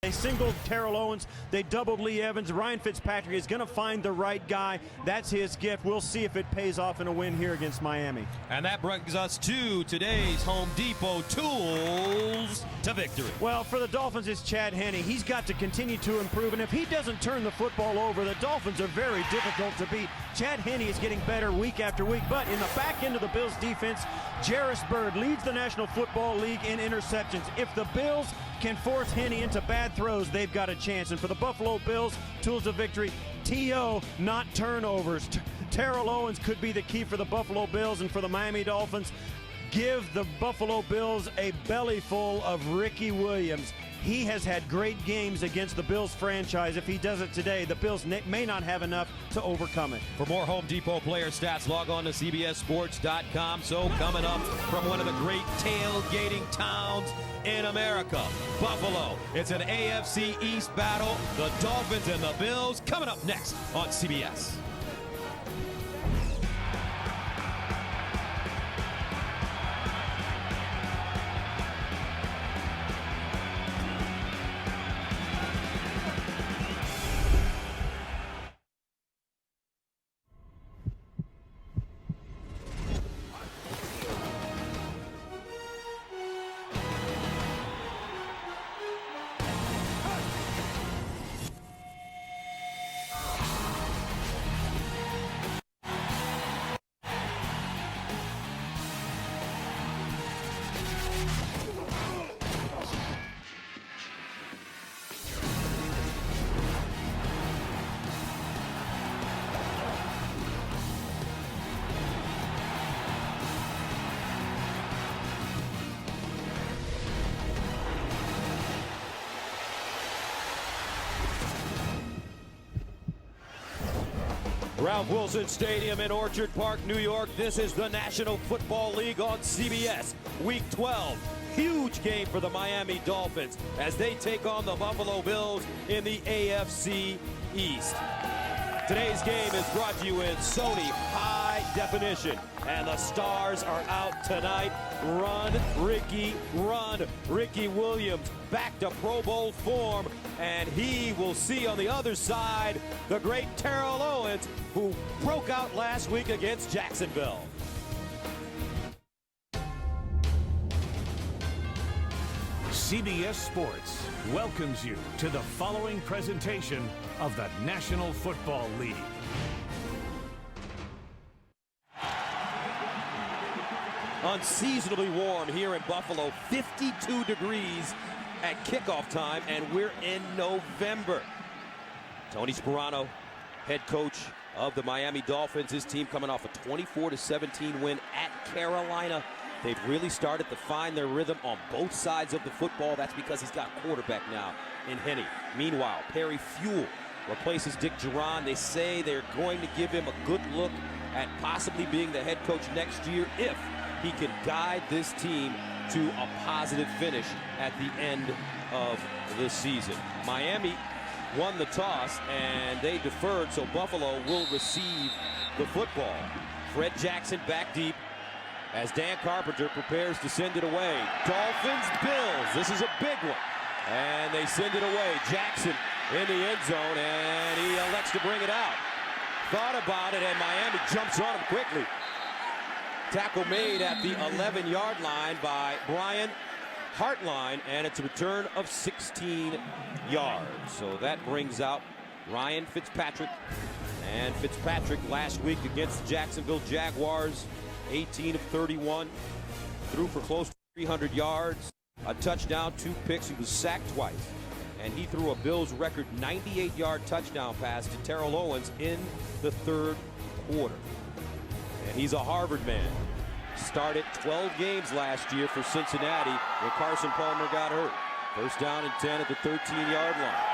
They singled Terrell Owens. They doubled Lee Evans. Ryan Fitzpatrick is going to find the right guy. That's his gift. We'll see if it pays off in a win here against Miami. And that brings us to today's Home Depot Tools to Victory. Well, for the Dolphins, it's Chad Henne. He's got to continue to improve, and if he doesn't turn the football over, the Dolphins are very difficult to beat. Chad Henne is getting better week after week, but in the back end of the Bills' defense, Jarris Byrd leads the National Football League in interceptions. If the Bills can force Henne into bad throws, they've got a chance. And for the Buffalo Bills, tools of victory, T.O., not turnovers. Terrell Owens could be the key for the Buffalo Bills, and for the Miami Dolphins, give the Buffalo Bills a belly full of Ricky Williams. He has had great games against the Bills franchise. If he does it today, the Bills may not have enough to overcome it. For more Home Depot player stats, log on to CBSSports.com. So coming up from one of the great tailgating towns in America, Buffalo. It's an AFC East battle. The Dolphins and the Bills coming up next on CBS. Ralph Wilson Stadium in Orchard Park, New York. This is the National Football League on CBS. Week 12. Huge game for the Miami Dolphins as they take on the Buffalo Bills in the AFC East. Today's game is brought to you in Sony High Definition. And the stars are out tonight. Run, Ricky, run. Ricky Williams back to Pro Bowl form. And he will see on the other side the great Terrell Owens, who broke out last week against Jacksonville. CBS Sports welcomes you to the following presentation of the National Football League. Unseasonably warm here in Buffalo, 52 degrees at kickoff time, and we're in November. Tony Sperano, head coach of the Miami Dolphins, his team coming off a 24-17 win at Carolina. They've really started to find their rhythm on both sides of the football. That's because he's got a quarterback now in Henne. Meanwhile, Perry Fewell replaces Dick Duran. They say they're going to give him a good look at possibly being the head coach next year if he can guide this team to a positive finish at the end of the season. Miami won the toss and they deferred, so Buffalo will receive the football. Fred Jackson back deep as Dan Carpenter prepares to send it away. Dolphins, Bills, this is a big one. And they send it away. Jackson in the end zone, and he elects to bring it out. Thought about it, and Miami jumps on him quickly. Tackle made at the 11-yard line by Brian Hartline, and it's a return of 16 yards. So that brings out Ryan Fitzpatrick. And Fitzpatrick last week against the Jacksonville Jaguars, 18 of 31, threw for close to 300 yards, a touchdown, 2 picks. He was sacked twice, and he threw a Bills record 98-yard touchdown pass to Terrell Owens in the third quarter. And he's a Harvard man. Started 12 games last year for Cincinnati when Carson Palmer got hurt. First down and 10 at the 13-yard line.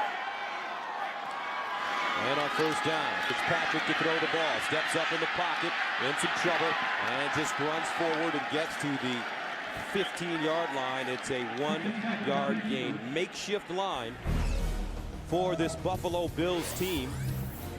And on first down, Fitzpatrick to throw the ball. Steps up in the pocket, in some trouble, and just runs forward and gets to the 15-yard line. It's a 1-yard gain. Makeshift line for this Buffalo Bills team.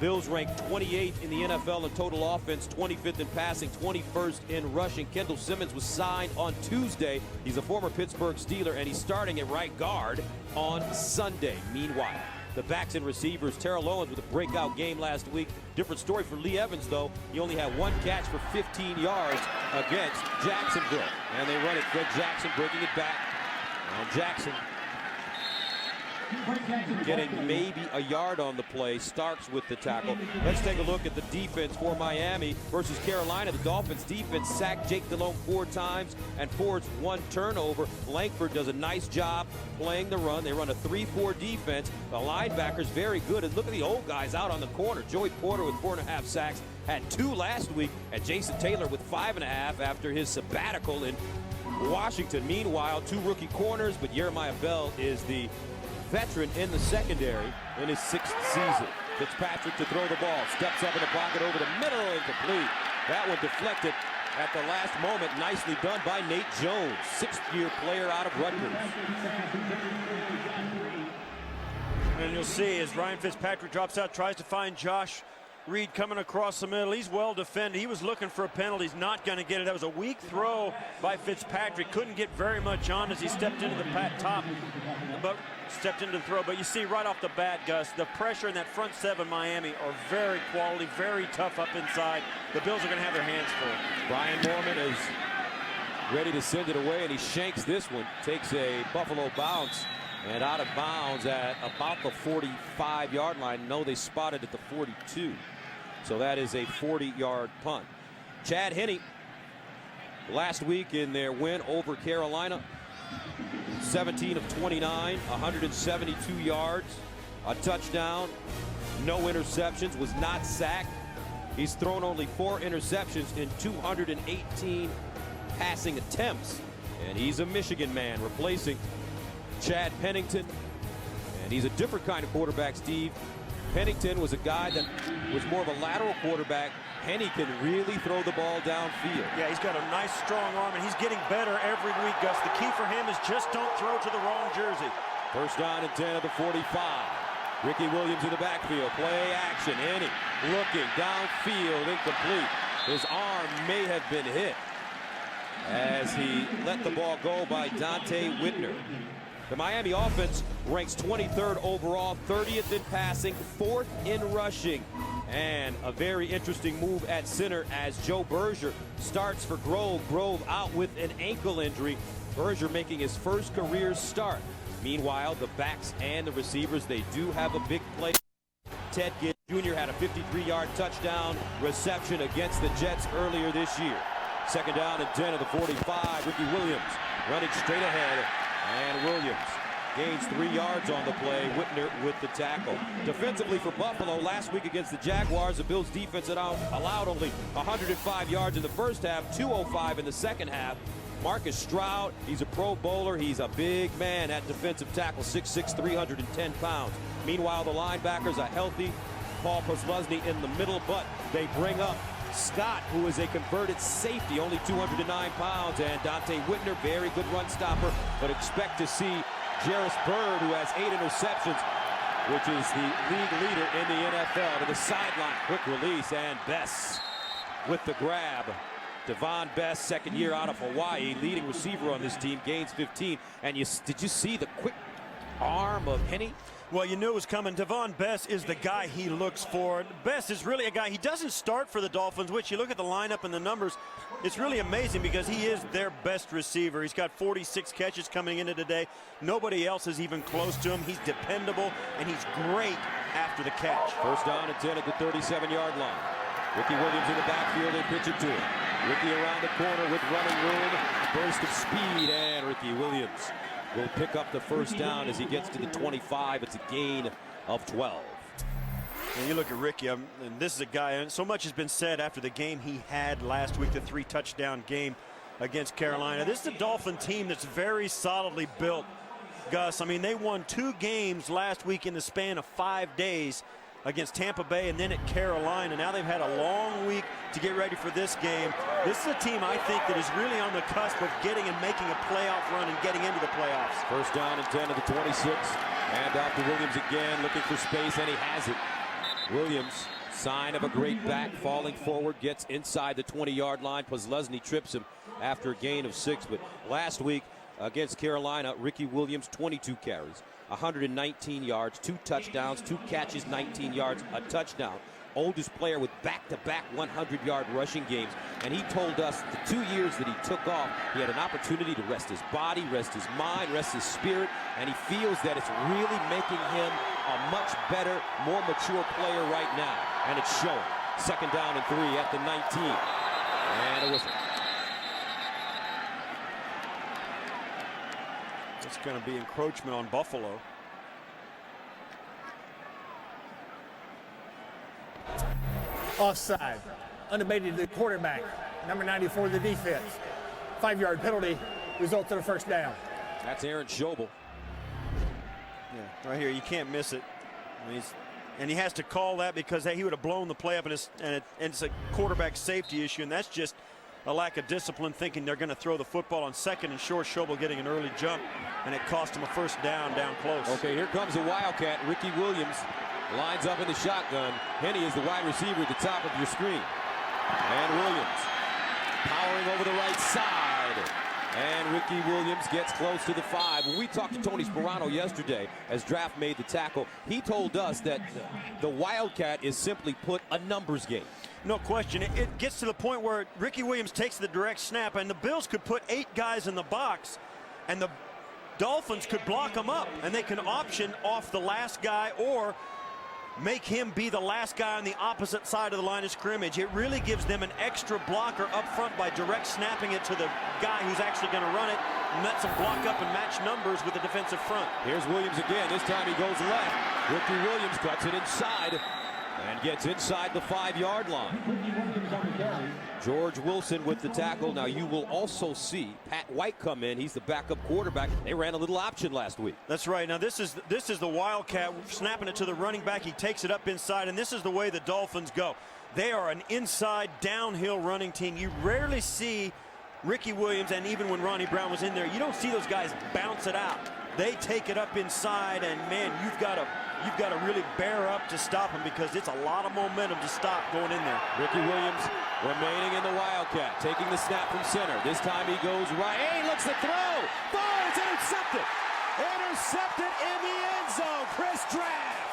Bills ranked 28th in the NFL in total offense, 25th in passing, 21st in rushing. Kendall Simmons was signed on Tuesday. He's a former Pittsburgh Steeler, and he's starting at right guard on Sunday. Meanwhile, the backs and receivers, Terrell Owens with a breakout game last week. Different story for Lee Evans, though. He only had one catch for 15 yards against Jacksonville. And they run it. Fred Jackson breaking it back. And Jackson getting maybe a yard on the play. Starks with the tackle. Let's take a look at the defense for Miami versus Carolina. The Dolphins defense sacked Jake Delhomme 4 times and forced 1 turnover. Langford does a nice job playing the run. They run a 3-4 defense. The linebackers very good. And look at the old guys out on the corner. Joey Porter with 4.5 sacks. Had 2 last week. And Jason Taylor with 5.5 after his sabbatical in Washington. Meanwhile, 2 rookie corners, but Jeremiah Bell is the veteran in the secondary in his 6th season. Fitzpatrick to throw the ball. Steps up in the pocket over the middle, incomplete. That one deflected at the last moment. Nicely done by Nate Jones, 6th-year player out of Rutgers. And you'll see as Ryan Fitzpatrick drops out, tries to find Josh Reed coming across the middle. He's well defended. He was looking for a penalty. He's not going to get it. That was a weak throw by Fitzpatrick. Couldn't get very much on as he stepped into the top, but stepped into the throw. But you see right off the bat, Gus, the pressure in that front 7 Miami are very quality, very tough up inside. The Bills are going to have their hands full. Brian Moorman is ready to send it away, and he shanks this one. Takes a Buffalo bounce and out of bounds at about the 45-yard line. No, they spotted at the 42. So that is a 40-yard punt. Chad Henne, last week in their win over Carolina, 17 of 29, 172 yards, a touchdown, no interceptions, was not sacked. He's thrown only 4 interceptions in 218 passing attempts. And he's a Michigan man, replacing Chad Pennington. And he's a different kind of quarterback, Steve. Pennington was a guy that was more of a lateral quarterback. Henne can really throw the ball downfield. Yeah, he's got a nice strong arm, and he's getting better every week, Gus. The key for him is just don't throw to the wrong jersey. First down and 10 at the 45. Ricky Williams in the backfield. Play action. Henne looking downfield, incomplete. His arm may have been hit as he let the ball go by Dante Whitner. The Miami offense ranks 23rd overall, 30th in passing, 4th in rushing. And a very interesting move at center as Joe Berger starts for Grove. Grove out with an ankle injury. Berger making his first career start. Meanwhile, the backs and the receivers, they do have a big play. Ted Ginn Jr. had a 53-yard touchdown reception against the Jets earlier this year. Second down and 10 of the 45. Ricky Williams running straight ahead. And Williams gains 3 yards on the play. Whitner with the tackle. Defensively for Buffalo, last week against the Jaguars, the Bills defense had allowed only 105 yards in the first half, 205 in the second half. Marcus Stroud, he's a Pro Bowler. He's a big man at defensive tackle, 6'6", 310 pounds. Meanwhile, the linebackers are healthy. Paul Posluszny in the middle, but they bring up Scott, who is a converted safety, only 209 pounds, and Dante Whitner, very good run stopper, but expect to see Jarris Byrd, who has 8 interceptions, which is the league leader in the NFL, to the sideline. Quick release, and Bess with the grab. Devon Bess, second year out of Hawaii, leading receiver on this team, gains 15. And did you see the quick arm of Henne? Well, you knew it was coming. Devon Bess is the guy he looks for. Bess is really a guy, he doesn't start for the Dolphins, which you look at the lineup and the numbers, it's really amazing because he is their best receiver. He's got 46 catches coming into today. Nobody else is even close to him. He's dependable, and he's great after the catch. First down and 10 at the 37-yard line. Ricky Williams in the backfield, they pitch it to him. Ricky around the corner with running room, burst of speed, and Ricky Williams will pick up the first down as he gets to the 25. It's a gain of 12. And you look at Ricky, and this is a guy, and so much has been said after the game he had last week, the 3-touchdown game against Carolina. This is a Dolphin team that's very solidly built, Gus. I mean, they won 2 games last week in the span of 5 days against Tampa Bay and then at Carolina. Now they've had a long week to get ready for this game. This is a team, I think, that is really on the cusp of getting and making a playoff run and getting into the playoffs. First down and 10 to the 26. And out to Williams again, looking for space, and he has it. Williams, sign of a great back, falling forward, gets inside the 20-yard line. Posluszny trips him after a gain of 6. But last week against Carolina, Ricky Williams, 22 carries, 119 yards, 2 touchdowns, 2 catches, 19 yards, a touchdown. Oldest player with back-to-back 100-yard rushing games. And he told us the 2 years that he took off, he had an opportunity to rest his body, rest his mind, rest his spirit, and he feels that it's really making him a much better, more mature player right now. And it's showing. 2nd down and 3 at the 19. And it was... It's going to be encroachment on Buffalo. Offside. Unabated the quarterback. Number 94 the defense. 5-yard penalty results in a 1st down. That's Aaron Schobel. Yeah, right here, you can't miss it. I mean, and he has to call that because he would have blown the play up, and it's a quarterback safety issue, and that's just a lack of discipline, thinking they're going to throw the football on 2nd and short. Schobel getting an early jump, and it cost him a 1st down close. Okay, here comes the Wildcat. Ricky Williams lines up in the shotgun. Henny is the wide receiver at the top of your screen. And Williams powering over the right side. And Ricky Williams gets close to the 5. When we talked to Tony Sperano yesterday as Draft made the tackle, he told us that the Wildcat is simply put a numbers game. No question. It gets to the point where Ricky Williams takes the direct snap, and the Bills could put 8 guys in the box, and the Dolphins could block them up, and they can option off the last guy or make him be the last guy on the opposite side of the line of scrimmage. It really gives them an extra blocker up front by direct snapping it to the guy who's actually going to run it, and lets him block up and match numbers with the defensive front. Here's Williams again. This time he goes left. Ricky Williams cuts it inside and gets inside the 5-yard line. George Wilson with the tackle. Now you will also see Pat White come in. He's the backup quarterback. They ran a little option last week. That's right. Now this is the Wildcat snapping it to the running back. He takes it up inside, and this is the way the Dolphins go. They are an inside downhill running team. You rarely see Ricky Williams, and even when Ronnie Brown was in there, you don't see those guys bounce it out. They take it up inside, and man, you've got to really bear up to stop him, because it's a lot of momentum to stop going in there. Ricky Williams remaining in the Wildcat, taking the snap from center. This time he goes right. Hey, he looks to throw. Fires, intercepted. Intercepted in the end zone. Chris Draft.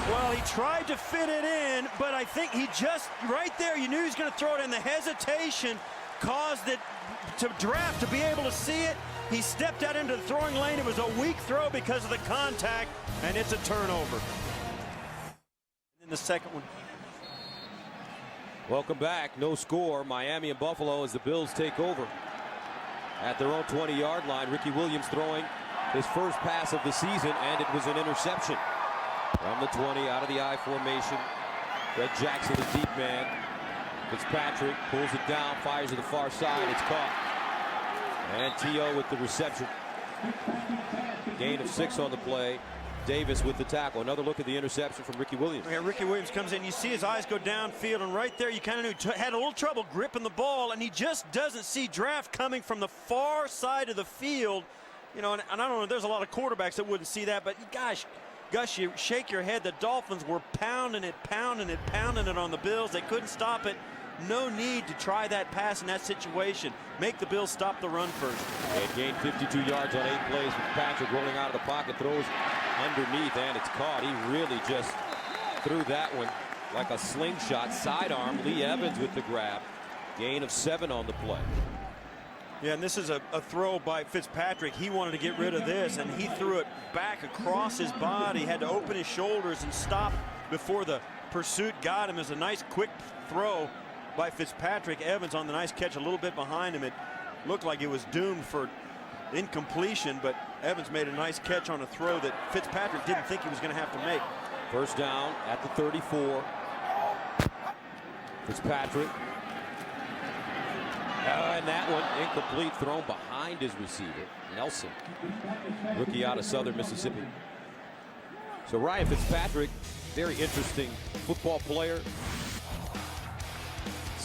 Well, he tried to fit it in, but I think he just, right there, you knew he was going to throw it in. The hesitation caused it to Draft to be able to see it. He stepped out into the throwing lane. It was a weak throw because of the contact, and it's a turnover. In the second one. Welcome back. No score. Miami and Buffalo as the Bills take over. At their own 20-yard line, Ricky Williams throwing his first pass of the season, and it was an interception. From the 20, out of the I formation. Fred Jackson, the deep man. Fitzpatrick pulls it down, fires to the far side. It's caught. And T.O. with the reception. Gain of 6 on the play. Davis with the tackle. Another look at the interception from Ricky Williams. Yeah, Ricky Williams comes in. You see his eyes go downfield, and right there you kind of knew had a little trouble gripping the ball, and he just doesn't see Draft coming from the far side of the field. You know, and I don't know, there's a lot of quarterbacks that wouldn't see that, but gosh, Gus, you shake your head. The Dolphins were pounding it on the Bills. They couldn't stop it. No need to try that pass in that situation. Make the Bills stop the run first. They gained 52 yards on 8 plays with Patrick rolling out of the pocket, throws underneath, and it's caught. He really just threw that one like a slingshot. Sidearm. Lee Evans with the grab. Gain of 7 on the play. Yeah, and this is a throw by Fitzpatrick. He wanted to get rid of this, and he threw it back across his body. Had to open his shoulders and stop before the pursuit got him. It was a nice quick throw by Fitzpatrick. Evans on the nice catch a little bit behind him. It looked like it was doomed for incompletion, but Evans made a nice catch on a throw that Fitzpatrick didn't think he was going to have to make. First down at the 34. Fitzpatrick. And that one incomplete, thrown behind his receiver, Nelson, rookie out of Southern Mississippi. So Ryan Fitzpatrick, very interesting football player.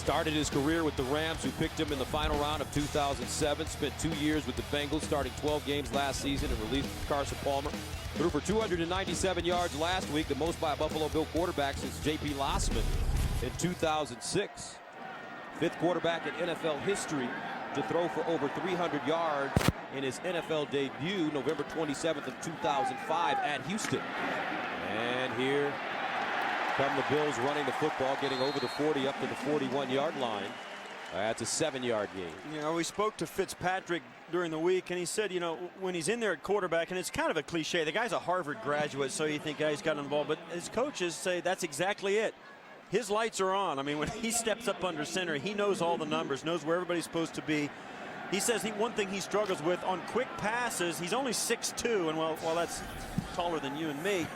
Started his career with the Rams, who picked him in the final round of 2007. Spent 2 years with the Bengals, starting 12 games last season and released Carson Palmer. Threw for 297 yards last week, the most by a Buffalo Bill quarterback since J.P. Lossman in 2006. Fifth quarterback in NFL history to throw for over 300 yards in his NFL debut, November 27th of 2005 at Houston. And here come the Bills running the football, getting over the 40 up to the 41-yard line. That's a 7-yard gain. You know, we spoke to Fitzpatrick during the week, and he said, you know, when he's in there at quarterback, and it's kind of a cliche, the guy's a Harvard graduate, so you think, he's got involved, but his coaches say that's exactly it. His lights are on. I mean, when he steps up under center, he knows all the numbers, knows where everybody's supposed to be. He says one thing he struggles with on quick passes, he's only 6'2", and while that's taller than you and me,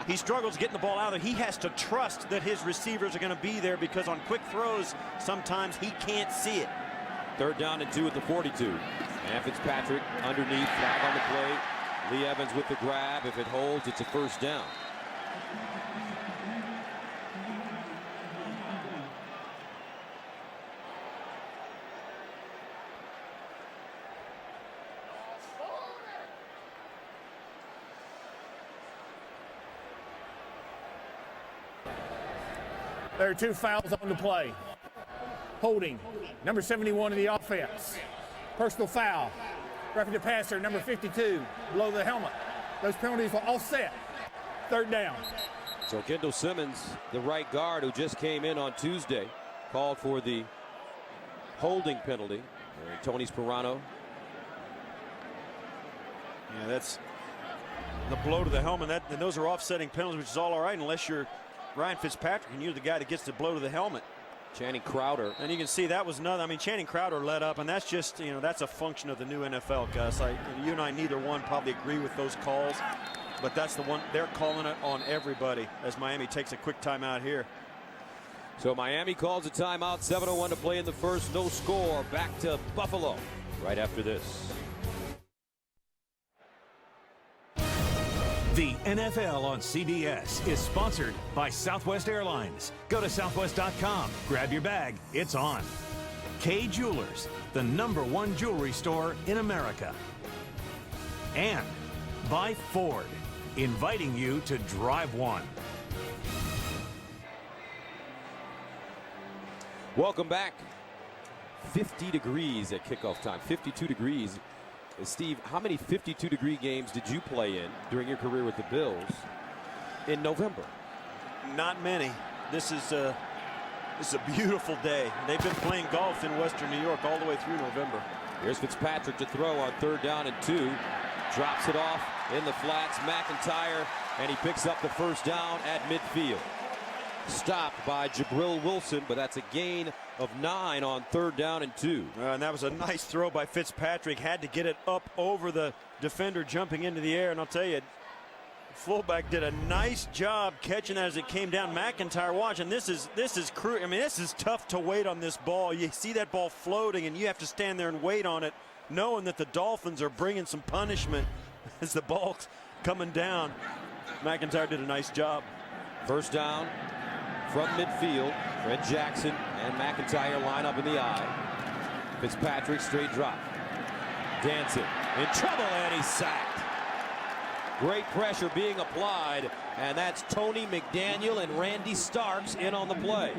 he struggles getting the ball out of there. He has to trust that his receivers are going to be there, because on quick throws, sometimes he can't see it. 3rd down and 2 at the 42. And Fitzpatrick underneath, flag on the play. Lee Evans with the grab. If it holds, it's a 1st down. There are 2 fouls on the play. Holding, number 71 of the offense. Personal foul. Roughing the passer, number 52, below the helmet. Those penalties will offset. 3rd down. So Kendall Simmons, the right guard who just came in on Tuesday, called for the holding penalty. And Tony Sperano. Yeah, that's the blow to the helmet. And those are offsetting penalties, which is all right unless you're Ryan Fitzpatrick and you're the guy that gets the blow to the helmet. Channing Crowder. And you can see that was nothing. I mean, Channing Crowder let up, and that's just, you know, that's a function of the new NFL, Gus. You and I, neither one probably agree with those calls, but that's the one they're calling it on everybody as Miami takes a quick timeout here. So Miami calls a timeout, 7:01 to play in the first, no score. Back to Buffalo right after this. The NFL on CBS is sponsored by Southwest Airlines. Go to southwest.com, grab your bag, it's on. Kay Jewelers, the #1 jewelry store in America. And by Ford, inviting you to drive one. Welcome back. 50 degrees at kickoff time, 52 degrees. Steve, how many 52-degree games did you play in during your career with the Bills in November? Not many. This is a beautiful day. They've been playing golf in Western New York all the way through November. Here's Fitzpatrick to throw on 3rd down and 2. Drops it off in the flats. McIntyre, and he picks up the 1st down at midfield. Stopped by Jabril Wilson, but that's a gain of 9 on 3rd down and 2. And that was a nice throw by Fitzpatrick. Had to get it up over the defender jumping into the air. And I'll tell you, fullback did a nice job catching that as it came down. McIntyre, watch, and this is I mean, this is tough to wait on this ball. You see that ball floating, and you have to stand there and wait on it, knowing that the Dolphins are bringing some punishment as the ball's coming down. McIntyre did a nice job. 1st down from midfield. Fred Jackson and McIntyre line up in the eye. Fitzpatrick straight drop. Danson in trouble, and he's sacked. Great pressure being applied, and that's Tony McDaniel and Randy Starks in on the play.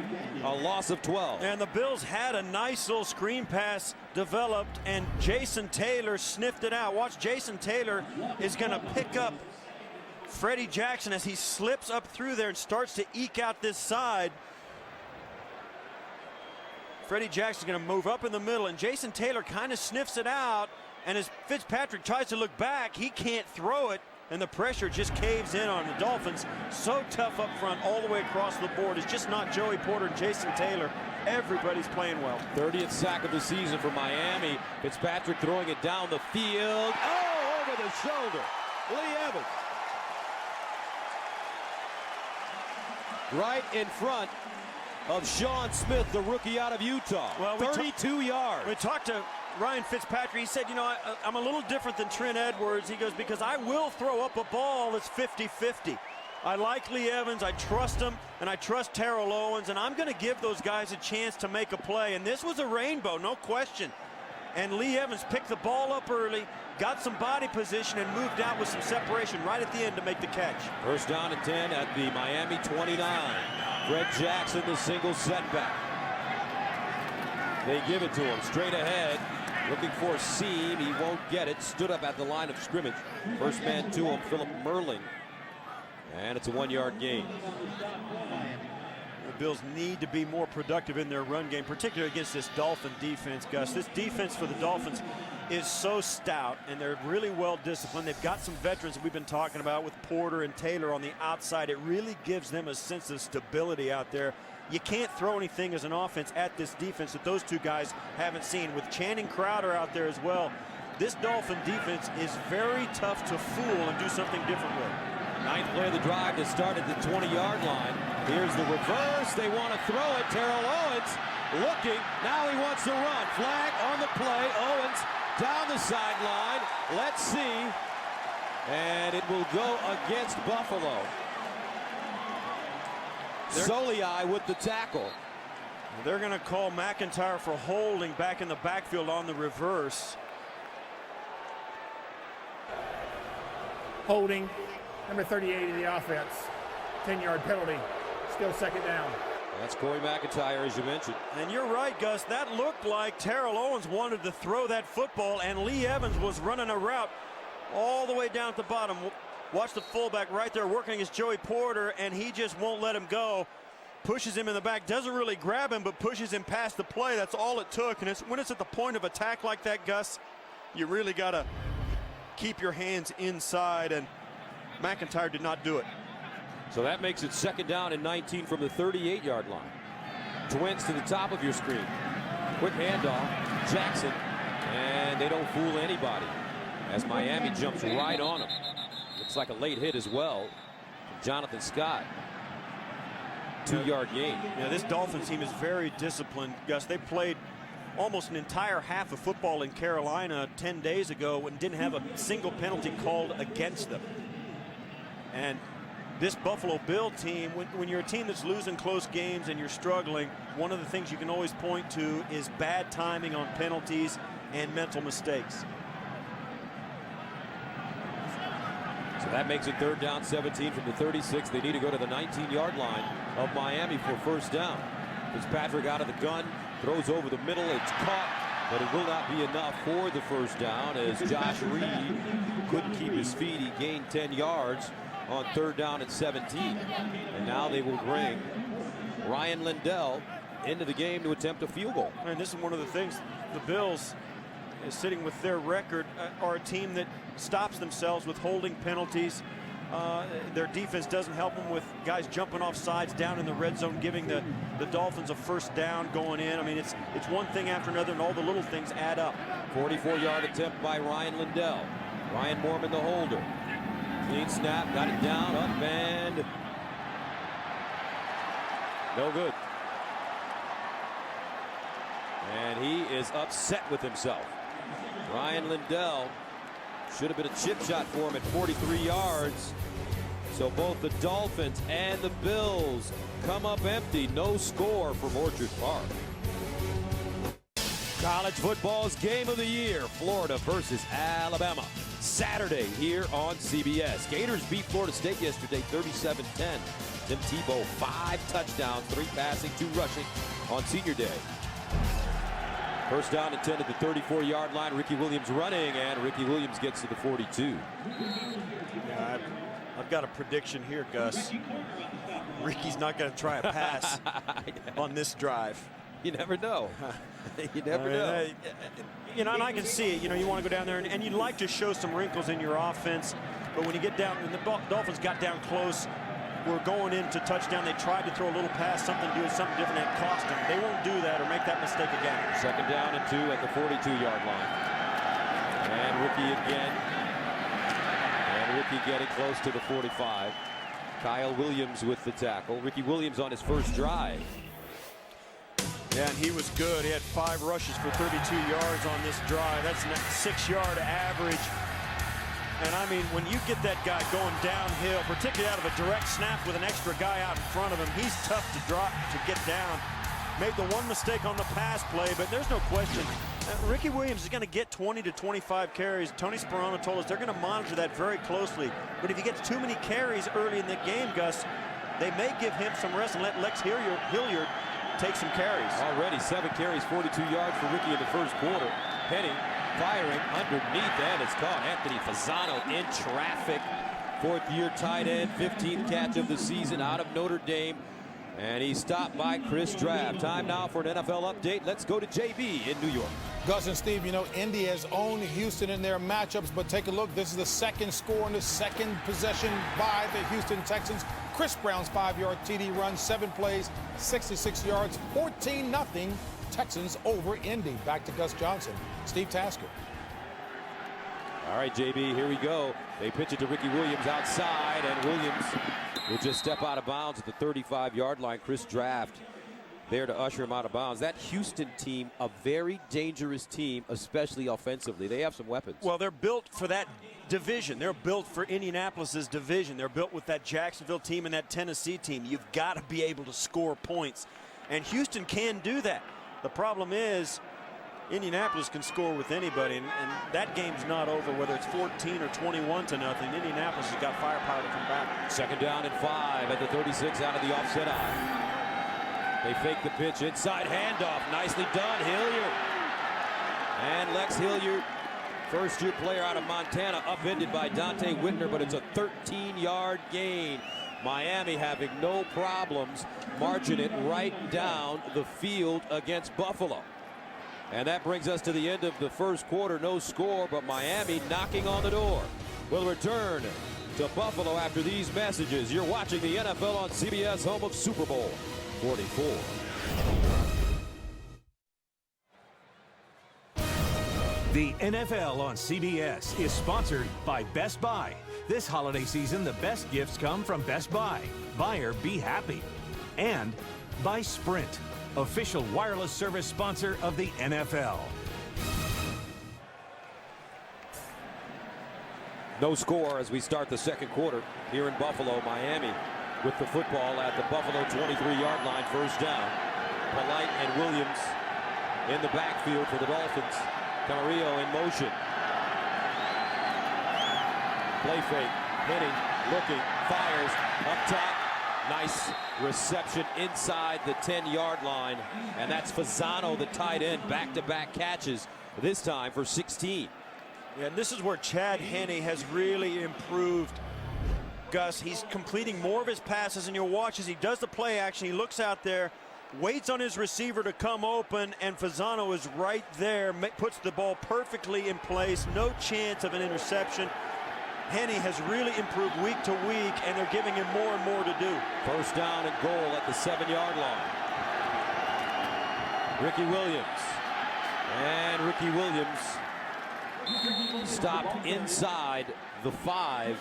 A loss of 12. And the Bills had a nice little screen pass developed, and Jason Taylor sniffed it out. Watch, Jason Taylor is going to pick up Freddie Jackson as he slips up through there and starts to eke out this side. Freddie Jackson's going to move up in the middle, and Jason Taylor kind of sniffs it out, and as Fitzpatrick tries to look back, he can't throw it, and the pressure just caves in on the Dolphins. So tough up front all the way across the board. It's just not Joey Porter and Jason Taylor. Everybody's playing well. 30th sack of the season for Miami. Fitzpatrick throwing it down the field. Oh, over the shoulder. Lee Evans. Right in front of Sean Smith, the rookie out of Utah. Well, 32 yards. We talked to Ryan Fitzpatrick. He said, you know, I'm a little different than Trent Edwards. He goes, because I will throw up a ball that's 50-50. I like Lee Evans, I trust him, and I trust Terrell Owens, and I'm going to give those guys a chance to make a play. And this was a rainbow, no question. And Lee Evans picked the ball up early, got some body position, and moved out with some separation right at the end to make the catch. First down and 10 at the Miami 29. Fred Jackson, the single setback. They give it to him straight ahead. Looking for a seam. He won't get it. Stood up at the line of scrimmage. First man to him, Philip Merling. And it's a 1-yard gain. The Bills need to be more productive in their run game, particularly against this Dolphin defense, Gus. This defense for the Dolphins is so stout, and they're really well disciplined. They've got some veterans that we've been talking about with Porter and Taylor on the outside. It really gives them a sense of stability out there. You can't throw anything as an offense at this defense that those two guys haven't seen. With Channing Crowder out there as well, this Dolphin defense is very tough to fool and do something different with. Ninth play of the drive to start at the 20-yard line. Here's the reverse. They want to throw it. Terrell Owens looking. Now he wants to run. Flag on the play. Owens down the sideline. Let's see. And it will go against Buffalo. Soliai with the tackle. They're going to call McIntyre for holding back in the backfield on the reverse. Holding. Number 38 of the offense. 10-yard penalty. Still second down. That's Corey McIntyre, as you mentioned. And you're right, Gus. That looked like Terrell Owens wanted to throw that football, and Lee Evans was running a route all the way down at the bottom. Watch the fullback right there working against Joey Porter, and he just won't let him go. Pushes him in the back. Doesn't really grab him, but pushes him past the play. That's all it took. And when it's at the point of attack like that, Gus, you really got to keep your hands inside, and McIntyre did not do it. So that makes it second down and 19 from the 38-yard line. Twins to the top of your screen. Quick handoff. Jackson. And they don't fool anybody as Miami jumps right on him. Looks like a late hit as well. Jonathan Scott. 2-yard gain. Yeah, this Dolphins team is very disciplined, Gus. They played almost an entire half of football in Carolina 10 days ago and didn't have a single penalty called against them. And this Buffalo Bill team, when you're a team that's losing close games and you're struggling, one of the things you can always point to is bad timing on penalties and mental mistakes. So that makes it third down 17 from the 36. They need to go to the 19-yard line of Miami for first down. Fitzpatrick out of the gun, throws over the middle. It's caught, but it will not be enough for the first down as Josh Reed couldn't keep his feet. He gained 10 yards on third down and 17. And now they will bring Ryan Lindell into the game to attempt a field goal. And this is one of the things the Bills, is sitting with their record, are a team that stops themselves with holding penalties. Their defense doesn't help them with guys jumping off sides down in the red zone, giving the Dolphins a first down going in. I mean, it's one thing after another, and all the little things add up. 44-yard attempt by Ryan Lindell. Ryan Mormon, the holder. Clean snap, got it down, up, and no good. And he is upset with himself. Ryan Lindell should have been a chip shot for him at 43 yards. So both the Dolphins and the Bills come up empty. No score from Orchard Park. College football's game of the year, Florida versus Alabama. Saturday here on CBS. Gators beat Florida State yesterday 37-10. Tim Tebow, 5 touchdowns, 3 passing, 2 rushing on senior day. First down and 10 at the 34-yard line. Ricky Williams running, and Ricky Williams gets to the 42. Yeah, I've got a prediction here, Gus. Ricky's not going to try a pass on this drive. You never know. You never know. You know, and I can see it. You know, you want to go down there, and you'd like to show some wrinkles in your offense. But when you get down, when the Dolphins got down close, we're going into touchdown. They tried to throw a little pass, something different, and it cost them. They won't do that or make that mistake again. Second down and 2 at the 42-yard line. And Ricky again. And Ricky getting close to the 45. Kyle Williams with the tackle. Ricky Williams on his first drive. Yeah, and he was good. He had 5 rushes for 32 yards on this drive. That's a 6-yard average. And I mean, when you get that guy going downhill, particularly out of a direct snap with an extra guy out in front of him, he's tough to drop, to get down. Made the one mistake on the pass play, but there's no question. Ricky Williams is going to get 20 to 25 carries. Tony Sperano told us they're going to monitor that very closely. But if he gets too many carries early in the game, Gus, they may give him some rest and let Lex Hilliard take some carries. Already 7 carries, 42 yards for Ricky in the first quarter. Penny firing underneath, and it's caught. Anthony Fasano in traffic. 4th-year tight end, 15th catch of the season out of Notre Dame. And he's stopped by Chris Drabb. Time now for an NFL update. Let's go to JB in New York. Gus and Steve, you know, Indy has owned Houston in their matchups, but take a look. This is the second score in the second possession by the Houston Texans. Chris Brown's 5-yard TD run, 7 plays, 66 yards, 14-0 Texans over Indy. Back to Gus Johnson. Steve Tasker. All right, JB, here we go. They pitch it to Ricky Williams outside, and Williams will just step out of bounds at the 35-yard line. Chris Draft there to usher him out of bounds. That Houston team, a very dangerous team, especially offensively. They have some weapons. Well, they're built for that division. They're built for Indianapolis's division. They're built with that Jacksonville team and that Tennessee team. You've got to be able to score points. And Houston can do that. The problem is Indianapolis can score with anybody, and that game's not over, whether it's 14 or 21 to nothing. Indianapolis has got firepower to come back. 2nd down and 5 at the 36 out of the offset eye. They fake the pitch, inside handoff, nicely done, Hilliard. And Lex Hilliard, first-year player out of Montana, upended by Dante Whitner, but it's a 13-yard gain. Miami having no problems marching it right down the field against Buffalo. And that brings us to the end of the first quarter. No score, but Miami knocking on the door. We'll return to Buffalo after these messages. You're watching the NFL on CBS, home of Super Bowl 44. The NFL on CBS is sponsored by Best Buy. This holiday season, the best gifts come from Best Buy. Buyer, be happy. And by Sprint, official wireless service sponsor of the NFL. No score as we start the second quarter here in Buffalo. Miami with the football at the Buffalo 23-yard line, first down. Polite and Williams in the backfield for the Dolphins. Camarillo in motion. Play fake, hitting, looking, fires, up top. Nice reception inside the 10-yard line. And that's Fasano, the tight end, back-to-back catches, this time for 16. Yeah, and this is where Chad Henne has really improved, Gus. He's completing more of his passes, and you'll watch as he does the play action. He looks out there, waits on his receiver to come open, and Fasano is right there, puts the ball perfectly in place. No chance of an interception. Henne has really improved week to week, and they're giving him more and more to do. First down and goal at the 7-yard line. Ricky Williams. And Ricky Williams stopped inside the 5.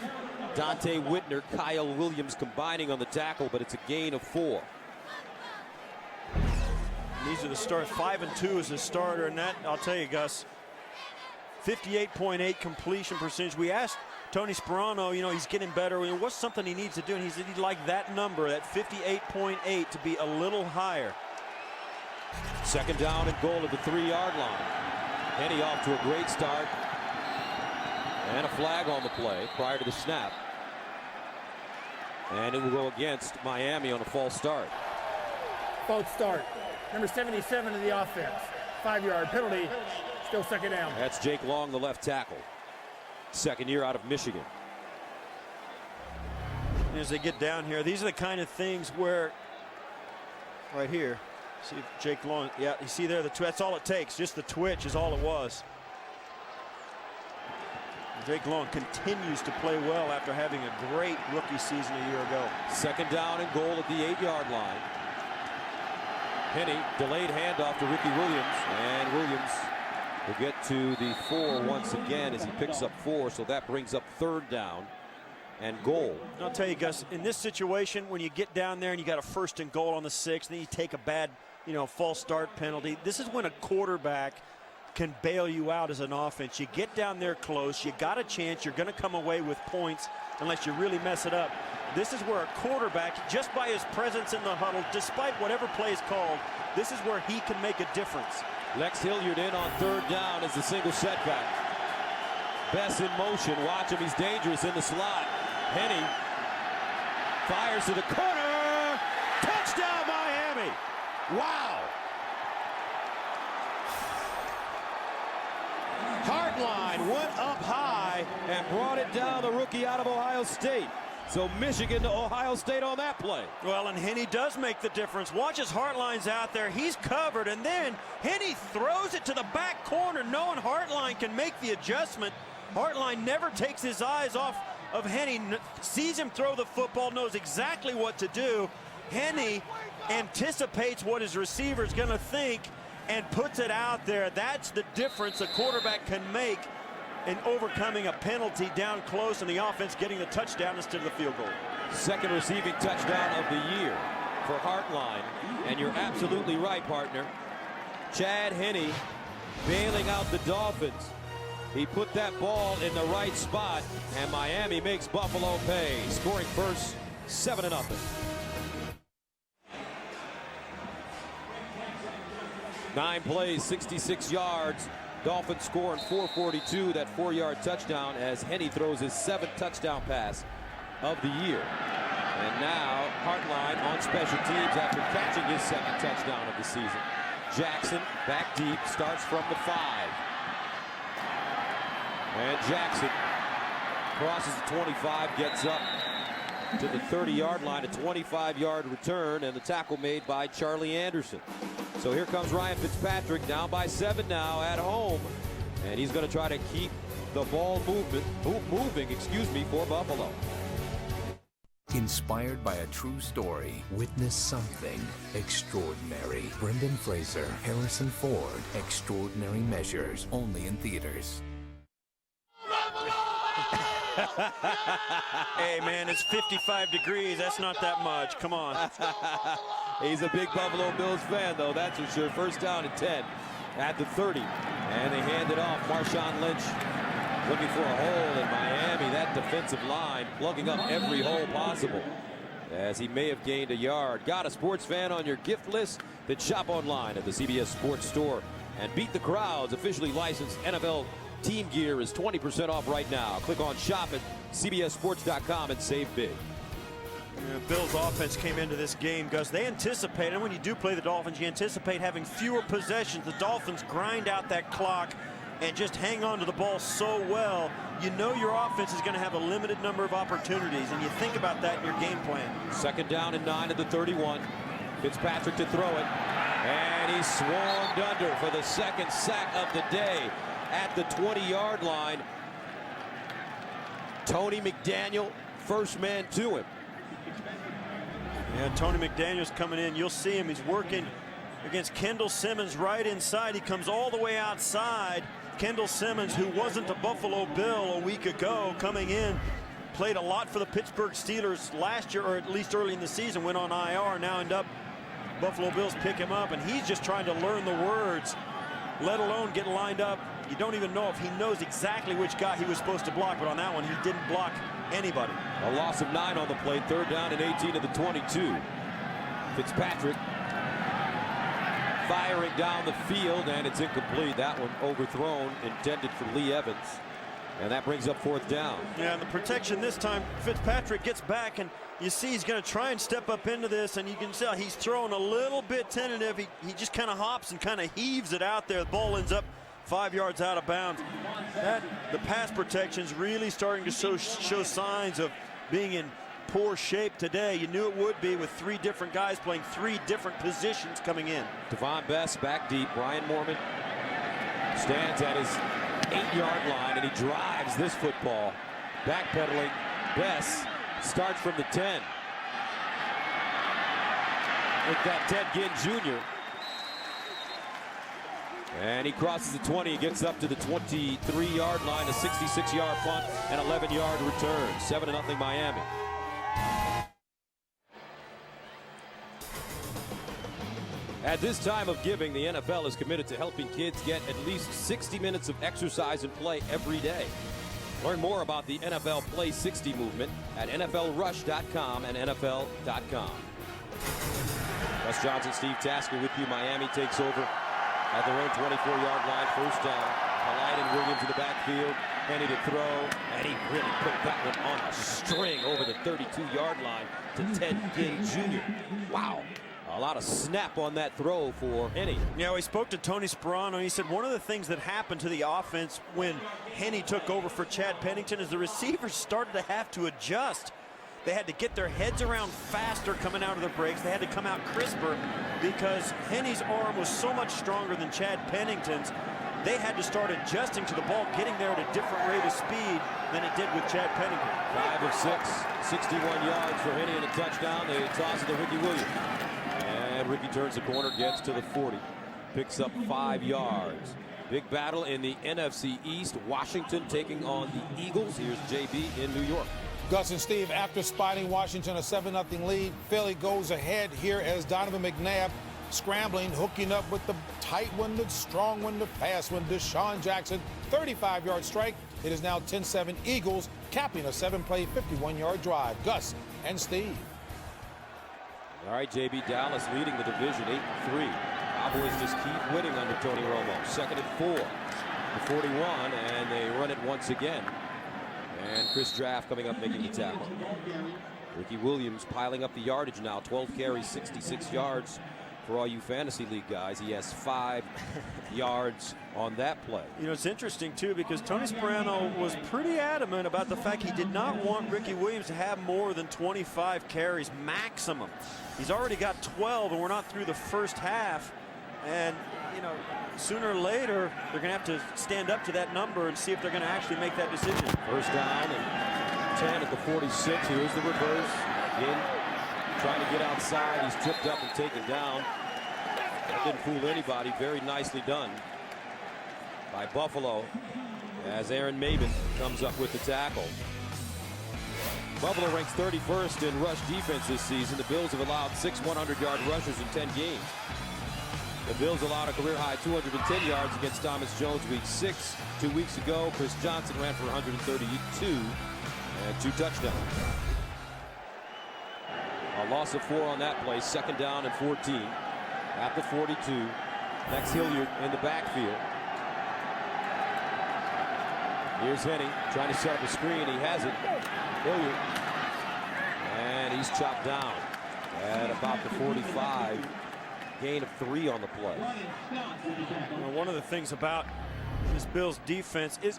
Dante Whitner, Kyle Williams combining on the tackle, but it's a gain of 4. These are the starts. 5 and 2 as a starter, and that, I'll tell you, Gus, 58.8 completion percentage. We asked Tony Sperano, you know, he's getting better. What's something he needs to do? And he said he'd like that number, that 58.8, to be a little higher. 2nd down and goal at the 3-yard line. Henne off to a great start. And a flag on the play prior to the snap. And it will go against Miami on a false start. False start. Number 77 of the offense. 5-yard penalty. Still 2nd down. That's Jake Long, the left tackle. 2nd year out of Michigan. As they get down here, these are the kind of things where, right here, see if Jake Long, yeah, you see there, that's all it takes. Just the twitch is all it was. Jake Long continues to play well after having a great rookie season a year ago. 2nd down and goal at the 8-yard line. Henne, delayed handoff to Ricky Williams, and Williams will get to the 4 once again as he picks up 4, so that brings up 3rd down and goal. I'll tell you, Gus, in this situation, when you get down there and you got a 1st and goal on the 6, then you take a bad, false start penalty. This is when a quarterback can bail you out as an offense. You get down there close, you got a chance, you're going to come away with points unless you really mess it up. This is where a quarterback, just by his presence in the huddle, despite whatever play is called, this is where he can make a difference. Lex Hilliard in on third down as the single setback. Bess in motion. Watch him. He's dangerous in the slot. Henne fires to the corner. Touchdown, Miami. Wow. Hartline went up high and brought it down, the rookie out of Ohio State. So Michigan to Ohio State on that play. Well, and Henne does make the difference. Watch as Hartline's out there. He's covered, and then Henne throws it to the back corner, knowing Hartline can make the adjustment. Hartline never takes his eyes off of Henne, sees him throw the football, knows exactly what to do. Henne anticipates what his receiver's going to think and puts it out there. That's the difference a quarterback can make in overcoming a penalty down close and the offense getting the touchdown instead of the field goal. Second receiving touchdown of the year for Hartline. And you're absolutely right, partner. Chad Henne bailing out the Dolphins. He put that ball in the right spot, and Miami makes Buffalo pay. Scoring first, 7-0. Nine plays, 66 yards. Dolphins score in 4:42, that 4-yard touchdown as Henne throws his 7th touchdown pass of the year. And now Hartline on special teams after catching his 2nd touchdown of the season. Jackson back deep, starts from the 5. And Jackson crosses the 25, gets up to the 30-yard line, a 25-yard return, and the tackle made by Charlie Anderson. So here comes Ryan Fitzpatrick, down by 7 now at home, and he's going to try to keep the ball moving for Buffalo. Inspired by a true story, witness something extraordinary. Brendan Fraser, Harrison Ford, Extraordinary Measures, only in theaters. Hey, man, it's 55 degrees. That's not that much. Come on. He's a big Buffalo Bills fan, though, that's for sure. First down and 10 at the 30. And they hand it off. Marshawn Lynch looking for a hole in Miami. That defensive line plugging up every hole possible, as he may have gained a yard. Got a sports fan on your gift list? Then shop online at the CBS Sports Store and beat the crowds. Officially licensed NFL team gear is 20% off right now. Click on shop at cbssports.com and save big. Yeah, Bills offense came into this game, Gus. They anticipated, and when you do play the Dolphins, you anticipate having fewer possessions. The Dolphins grind out that clock and just hang on to the ball so well. You know your offense is going to have a limited number of opportunities, and you think about that in your game plan. 2nd down and 9 at the 31. Fitzpatrick to throw it, and he's swarmed under for the 2nd sack of the day at the 20-yard line. Tony McDaniel, first man to him. Yeah, Tony McDaniel's coming in. You'll see him. He's working against Kendall Simmons right inside. He comes all the way outside. Kendall Simmons, who wasn't a Buffalo Bill a week ago, coming in, played a lot for the Pittsburgh Steelers last year, or at least early in the season, went on IR, now end up Buffalo Bills pick him up, and he's just trying to learn the words, let alone get lined up. You don't even know if he knows exactly which guy he was supposed to block, but on that one, he didn't block anybody. A loss of 9 on the play, 3rd down and 18 to the 22. Fitzpatrick firing down the field, and it's incomplete. That one overthrown, intended for Lee Evans. And that brings up 4th down. Yeah, and the protection this time, Fitzpatrick gets back, and you see he's going to try and step up into this, and you can tell he's throwing a little bit tentative. He just kind of hops and kind of heaves it out there. The ball ends up 5 yards out of bounds. The pass protection's really starting to show signs of being in poor shape today. You knew it would be with 3 different guys playing 3 different positions coming in. Devon Bess back deep. Brian Moorman stands at his 8-yard line, and he drives this football. Backpedaling. Bess starts from the 10. With that Ted Ginn Jr. And he crosses the 20, he gets up to the 23-yard line, a 66-yard punt, and 11-yard return. 7-0 Miami. At this time of giving, the NFL is committed to helping kids get at least 60 minutes of exercise and play every day. Learn more about the NFL Play 60 movement at NFLRush.com and NFL.com. Russ Johnson, Steve Tasker with you. Miami takes over at their own 24-yard line. First down. Polite and Williams in the backfield. Henny to throw. And he really put that one on a string over the 32-yard line to Ted Ginn Jr. Wow. A lot of snap on that throw for Henny. Yeah, we spoke to Tony Sperano. He said one of the things that happened to the offense when Henny took over for Chad Pennington is the receivers started to have to adjust. They had to get their heads around faster coming out of their breaks. They had to come out crisper because Henny's arm was so much stronger than Chad Pennington's. They had to start adjusting to the ball, getting there at a different rate of speed than it did with Chad Pennington. 5 of 6, 61 yards for Henny and a touchdown. They toss it to Ricky Williams. And Ricky turns the corner, gets to the 40. Picks up 5 yards. Big battle in the NFC East. Washington taking on the Eagles. Here's JB in New York. Gus and Steve, after spotting Washington a 7-0 lead, Philly goes ahead here as Donovan McNabb scrambling, hooking up with the tight one, the strong one, the fast one, Deshaun Jackson, 35-yard strike. It is now 10-7 Eagles, capping a 7-play, 51-yard drive. Gus and Steve. All right, JB, Dallas leading the division 8-3. Cowboys just keep winning under Tony Romo. 2nd and 4 to 41, and they run it once again. And Chris Draft coming up making the tackle. Ricky Williams piling up the yardage now. 12 carries, 66 yards for all you fantasy league guys. He has 5 yards on that play. You know, it's interesting, too, because Tony Sperano was pretty adamant about the fact he did not want Ricky Williams to have more than 25 carries maximum. He's already got 12, and we're not through the first half. And, you know, sooner or later, they're going to have to stand up to that number and see if they're going to actually make that decision. First down and 10 at the 46. Here's the reverse. In, trying to get outside. He's tripped up and taken down. That didn't fool anybody. Very nicely done by Buffalo as Aaron Maben comes up with the tackle. Buffalo ranks 31st in rush defense this season. The Bills have allowed 6 100-yard rushers in 10 games. The Bills allowed a career-high 210 yards against Thomas Jones week 6. 2 weeks ago, Chris Johnson ran for 132 and 2 touchdowns. A loss of 4 on that play. 2nd down and 14 at the 42. Next Hilliard in the backfield. Here's Henny trying to set up a screen. He has it. Hilliard. And he's chopped down at about the 45. Gain of 3 on the play. Well, one of the things about this Bills defense is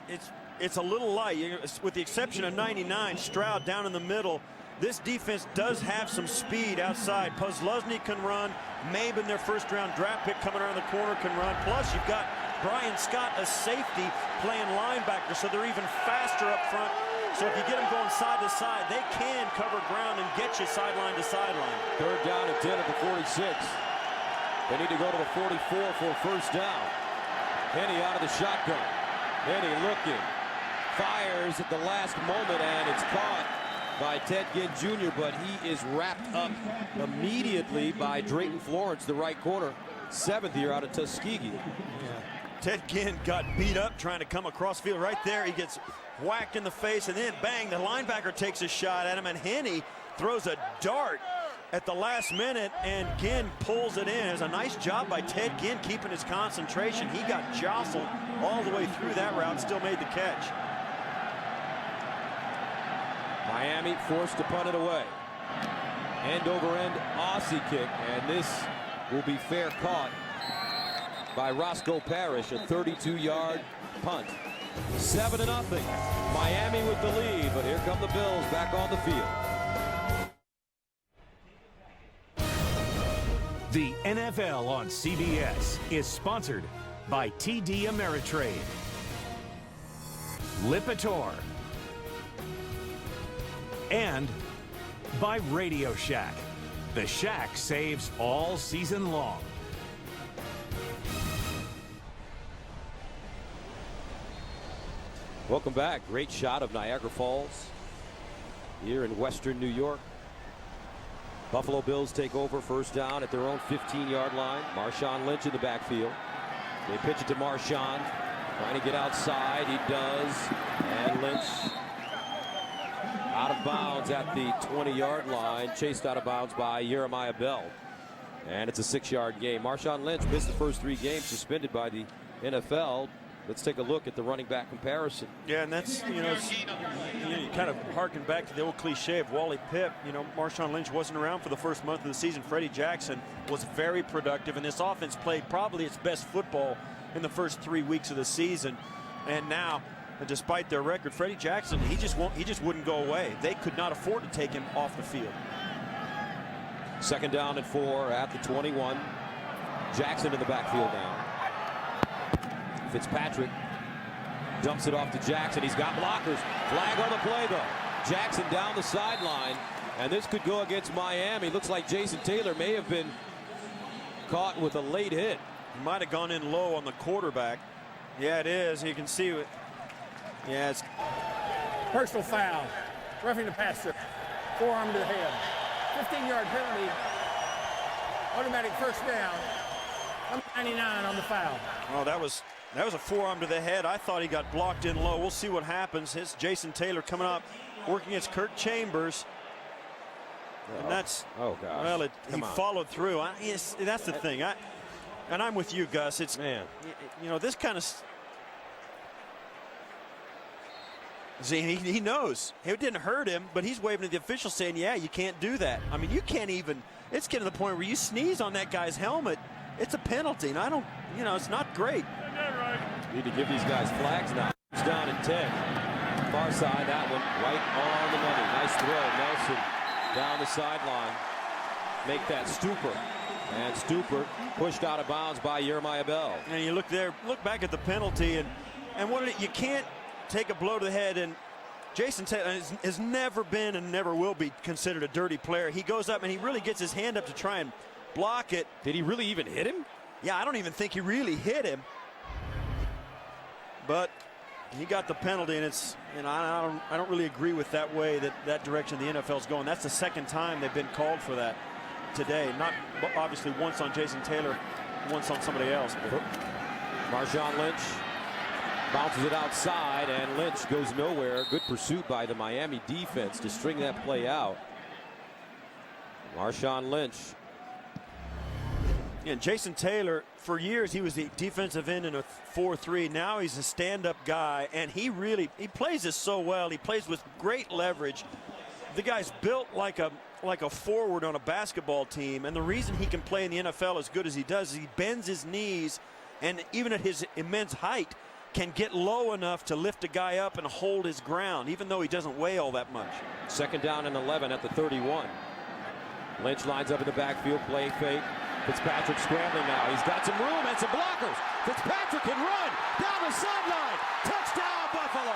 it's a little light. With the exception of 99, Stroud down in the middle. This defense does have some speed outside. Pusluzny can run. Maben, their first-round draft pick coming around the corner, can run. Plus, you've got Brian Scott, a safety, playing linebacker, so they're even faster up front. So if you get them going side to side, they can cover ground and get you sideline to sideline. 3rd down and 10 at the 46. They need to go to the 44 for a first down. Henny out of the shotgun. Henny looking. Fires at the last moment, and it's caught by Ted Ginn Jr., but he is wrapped up immediately by Drayton Florence, the right corner. 7th year out of Tuskegee. Ted Ginn got beat up trying to come across field. Right there, he gets whacked in the face, and then bang, the linebacker takes a shot at him, and Henny throws a dart at the last minute, and Ginn pulls it in. It's a nice job by Ted Ginn keeping his concentration. He got jostled all the way through that route, still made the catch. Miami forced to punt it away. End over end Aussie kick, and this will be fair caught by Roscoe Parrish, a 32-yard punt. 7-0. Miami with the lead, but here come the Bills back on the field. The NFL on CBS is sponsored by TD Ameritrade, Lipitor, and by Radio Shack. The Shack saves all season long. Welcome back. Great shot of Niagara Falls here in western New York. Buffalo Bills take over, first down at their own 15-yard line. Marshawn Lynch in the backfield. They pitch it to Marshawn, trying to get outside. He does, and Lynch out of bounds at the 20-yard line, chased out of bounds by Jeremiah Bell. And it's a 6-yard gain. Marshawn Lynch missed the first 3 games, suspended by the NFL. Let's take a look at the running back comparison. Yeah, and that's, you kind of harken back to the old cliche of Wally Pipp. Marshawn Lynch wasn't around for the first month of the season. Freddie Jackson was very productive, and this offense played probably its best football in the first 3 weeks of the season. And now, despite their record, Freddie Jackson, he just wouldn't go away. They could not afford to take him off the field. Second down and 4 at the 21. Jackson in the backfield now. Fitzpatrick dumps it off to Jackson. He's got blockers. Flag on the play, though. Jackson down the sideline, and this could go against Miami. Looks like Jason Taylor may have been caught with a late hit. He might have gone in low on the quarterback. Yeah, it is. You can see it. Yeah, it's Personal foul. Roughing the passer. Forearm to the head. 15-yard penalty. Automatic first down. Number 99 on the foul. Oh, that was a forearm to the head. I thought he got blocked in low. We'll see what happens. It's Jason Taylor coming up, working against Kirk Chambers. And that's, oh gosh. Well, he followed through. That's the thing. And I'm with you, Gus. It's, man, this kind of. See, he knows it didn't hurt him, but he's waving at the official saying, "Yeah, you can't do that." I mean, you can't even. It's getting to the point where you sneeze on that guy's helmet, it's a penalty, and I don't. It's not great. Need to give these guys flags now. It's down at 10. Far side, that one right on the money. Nice throw, Nelson down the sideline. Make that Stupert. And Stupert pushed out of bounds by Jeremiah Bell. And you look back at the penalty, and you can't take a blow to the head. And Jason Taylor has never been and never will be considered a dirty player. He goes up and he really gets his hand up to try and block it. Did he really even hit him? Yeah, I don't even think he really hit him. But he got the penalty, and I don't really agree with that way that direction the NFL's going. That's the second time they've been called for that today. Not obviously once on Jason Taylor, once on somebody else. Marshawn Lynch bounces it outside, and Lynch goes nowhere. Good pursuit by the Miami defense to string that play out. Marshawn Lynch. And Jason Taylor, for years, he was the defensive end in a 4-3. Now he's a stand-up guy, and he plays this so well. He plays with great leverage. The guy's built like a forward on a basketball team, and the reason he can play in the NFL as good as he does is he bends his knees, and even at his immense height, can get low enough to lift a guy up and hold his ground, even though he doesn't weigh all that much. Second down and 11 at the 31. Lynch lines up in the backfield, play fake. Fitzpatrick scrambling now. He's got some room and some blockers. Fitzpatrick can run down the sideline. Touchdown, Buffalo.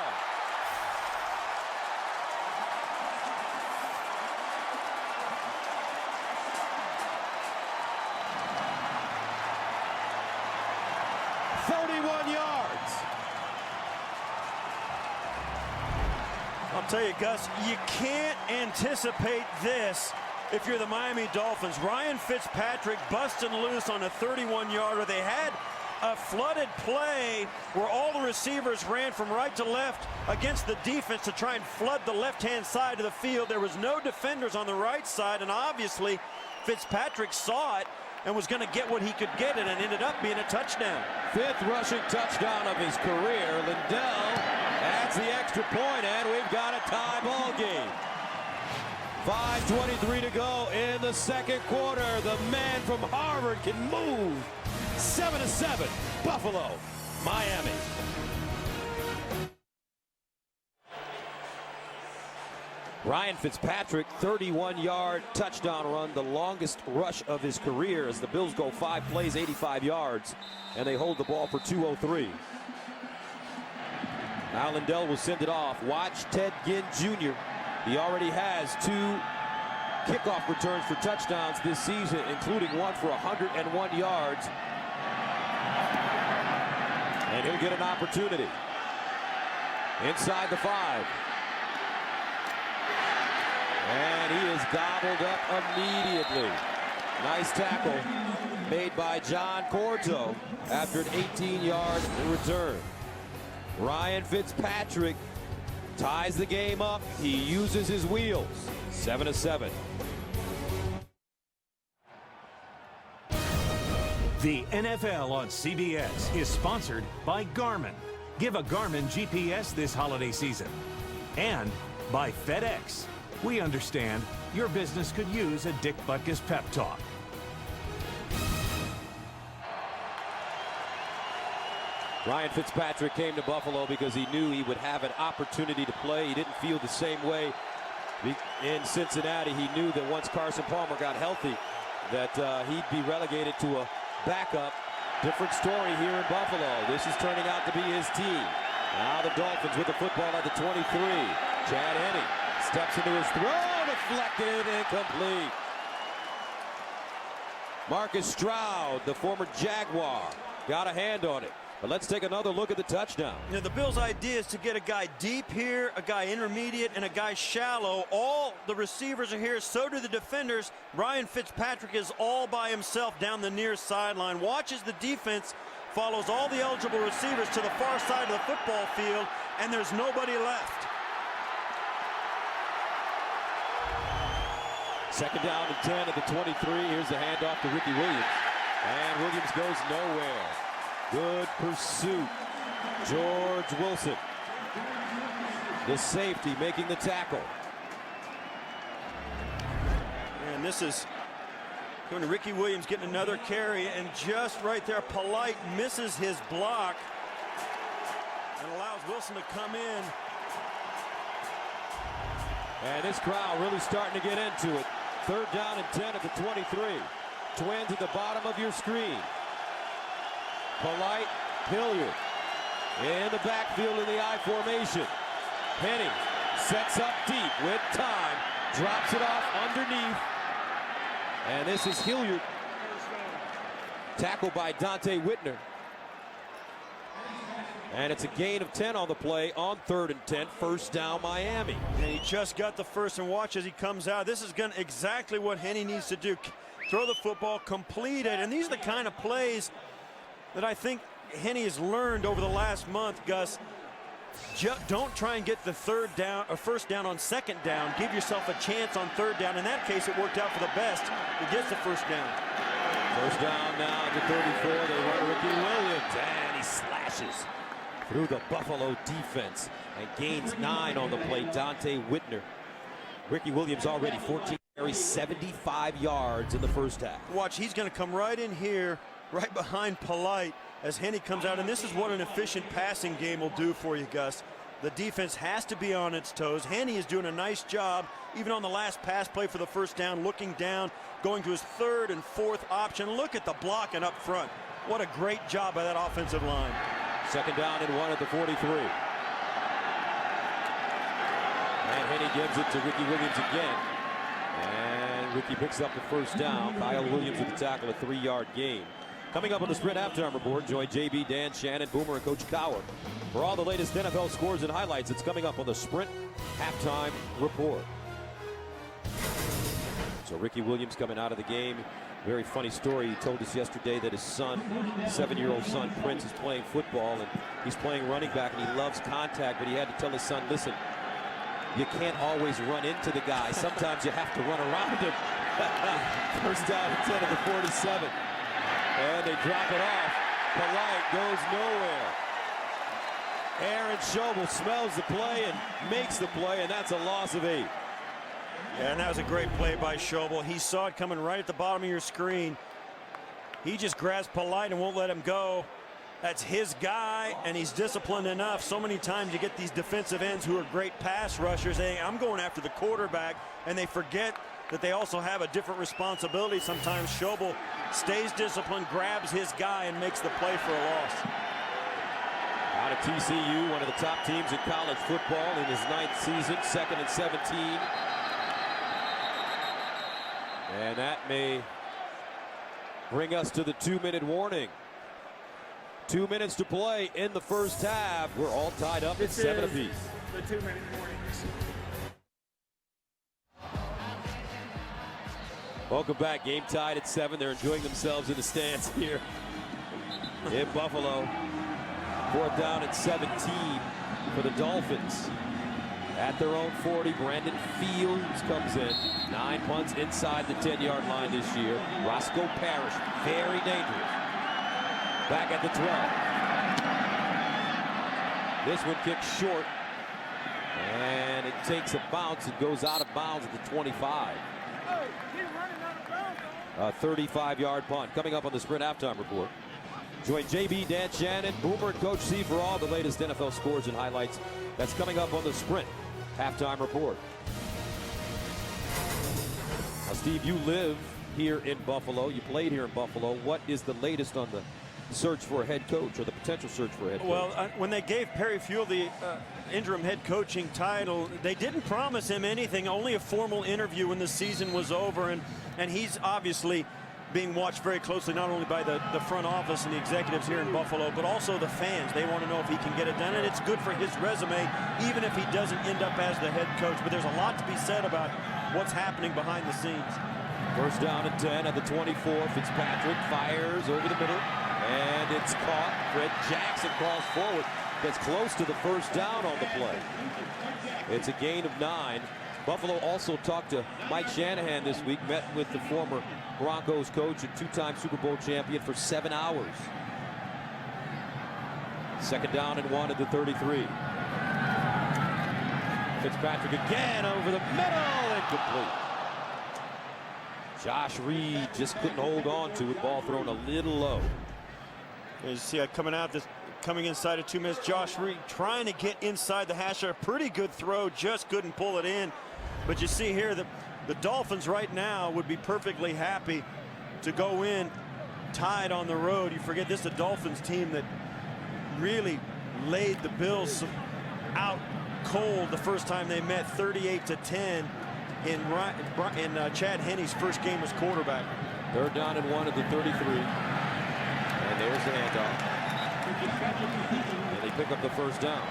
I'll tell you, Gus, you can't anticipate this if you're the Miami Dolphins. Ryan Fitzpatrick busting loose on a 31-yarder. They had a flooded play where all the receivers ran from right to left against the defense to try and flood the left-hand side of the field. There was no defenders on the right side, and obviously Fitzpatrick saw it and was going to get what he could get, and it ended up being a touchdown. Fifth rushing touchdown of his career. Lindell adds the extra point, and we've got a tie ball game. 5:23 to go in the second quarter. The man from Harvard can move. 7-7, Buffalo, Miami. Ryan Fitzpatrick, 31-yard touchdown run, the longest rush of his career as the Bills go 5 plays, 85 yards, and they hold the ball for 2:03. Now Lindell will send it off. Watch Ted Ginn Jr. He already has 2 kickoff returns for touchdowns this season, including one for 101 yards. And he'll get an opportunity inside the 5. And he is gobbled up immediately. Nice tackle made by John Corto after an 18-yard return. Ryan Fitzpatrick ties the game up. He uses his wheels. 7-7. The NFL on CBS is sponsored by Garmin. Give a Garmin GPS this holiday season. And by FedEx. We understand your business could use a Dick Butkus pep talk. Ryan Fitzpatrick came to Buffalo because he knew he would have an opportunity to play. He didn't feel the same way in Cincinnati. He knew that once Carson Palmer got healthy, that he'd be relegated to a backup. Different story here in Buffalo. This is turning out to be his team. Now the Dolphins with the football at the 23. Chad Henne steps into his throw, deflected, incomplete. Marcus Stroud, the former Jaguar, got a hand on it. But let's take another look at the touchdown. You know, the Bills' idea is to get a guy deep here, a guy intermediate, and a guy shallow. All the receivers are here, so do the defenders. Ryan Fitzpatrick is all by himself down the near sideline. Watches the defense, follows all the eligible receivers to the far side of the football field, and there's nobody left. Second down and 10 at the 23. Here's the handoff to Ricky Williams. And Williams goes nowhere. Good pursuit. George Wilson, the safety, making the tackle. And this is going to Ricky Williams getting another carry, and just right there, Polite misses his block and allows Wilson to come in. And this crowd really starting to get into it. Third down and 10 at the 23. Twins at the bottom of your screen. Polite, Hilliard in the backfield in the I formation. Henne sets up deep with time, drops it off underneath. And this is Hilliard. Tackled by Dante Whitner. And it's a gain of 10 on the play on 3rd and 10. First down, Miami. And he just got the first, and watch as he comes out. This is going exactly what Henne needs to do. Throw the football, complete it. And these are the kind of plays that I think Henne has learned over the last month, Gus. Don't try and get the third down or first down on second down. Give yourself a chance on third down. In that case, it worked out for the best. He gets the first down. First down now to 34. They run Ricky Williams, and he slashes through the Buffalo defense and gains 9 on the play. Dante Whitner. Ricky Williams already 14 carries, 75 yards in the first half. Watch, he's going to come right in here, right behind Polite as Henne comes out, and this is what an efficient passing game will do for you, Gus. The defense has to be on its toes. Henne is doing a nice job, even on the last pass play for the first down, looking down, going to his third and fourth option. Look at the blocking up front. What a great job by that offensive line. Second down and 1 at the 43. And Henne gives it to Ricky Williams again. And Ricky picks up the first down. Kyle Williams with the tackle, a 3-yard gain. Coming up on the Sprint Halftime Report, join JB, Dan, Shannon, Boomer, and Coach Cowher for all the latest NFL scores and highlights. It's coming up on the Sprint Halftime Report. So Ricky Williams coming out of the game. Very funny story. He told us yesterday that his son, 7-year-old son, Prince, is playing football, and he's playing running back, and he loves contact, but he had to tell his son, listen, you can't always run into the guy. Sometimes you have to run around him. First down and 10 at the 47. And they drop it off. Polite goes nowhere. Aaron Schobel smells the play and makes the play, and that's a loss of 8. Yeah, and that was a great play by Schobel. He saw it coming right at the bottom of your screen. He just grabs Polite and won't let him go. That's his guy, and he's disciplined enough. So many times you get these defensive ends who are great pass rushers saying, I'm going after the quarterback, and they forget that they also have a different responsibility. Sometimes Schobel stays disciplined, grabs his guy, and makes the play for a loss. Out of TCU, one of the top teams in college football in his 9th season, 2nd and 17. And that may bring us to the 2-minute warning. 2 minutes to play in the first half. We're all tied up at 7 apiece. The 2-minute warnings. Welcome back. Game tied at 7. They're enjoying themselves in the stands here in Buffalo. 4th down and 17 for the Dolphins. At their own 40, Brandon Fields comes in. 9 punts inside the 10-yard line this year. Roscoe Parrish, very dangerous. Back at the 12. This one kicks short. And it takes a bounce. It goes out of bounds at the 25. A 35-yard punt. Coming up on the Sprint Halftime Report. Join JB, Dan Shannon, Boomer, and Coach C for all the latest NFL scores and highlights. That's coming up on the Sprint Halftime Report. Now, Steve, you live here in Buffalo. You played here in Buffalo. What is the latest on the search for a head coach, or the potential search for a head coach? Well, when they gave Perry Fewell the interim head coaching title, they didn't promise him anything, only a formal interview when the season was over. And he's obviously being watched very closely, not only by the front office and the executives here in Buffalo, but also the fans. They want to know if he can get it done, and it's good for his resume, even if he doesn't end up as the head coach. But there's a lot to be said about what's happening behind the scenes. 1st down and 10 at the 24. Fitzpatrick fires over the middle, and it's caught. Fred Jackson crawls forward, gets close to the 1st down on the play. It's a gain of 9. Buffalo also talked to Mike Shanahan this week, met with the former Broncos coach and 2-time Super Bowl champion for 7 hours. 2nd down and 1 at the 33. Fitzpatrick again over the middle, incomplete. Josh Reed just couldn't hold on to it. Ball thrown a little low. You see coming inside of 2 minutes. Josh Reed trying to get inside the hash. A pretty good throw, just couldn't pull it in. But you see here that the Dolphins right now would be perfectly happy to go in tied on the road. You forget this is the Dolphins team that really laid the Bills out cold the first time they met, 38-10 in Chad Henne's first game as quarterback. 3rd down and 1 at the 33. And there's the handoff. And they pick up the 1st down.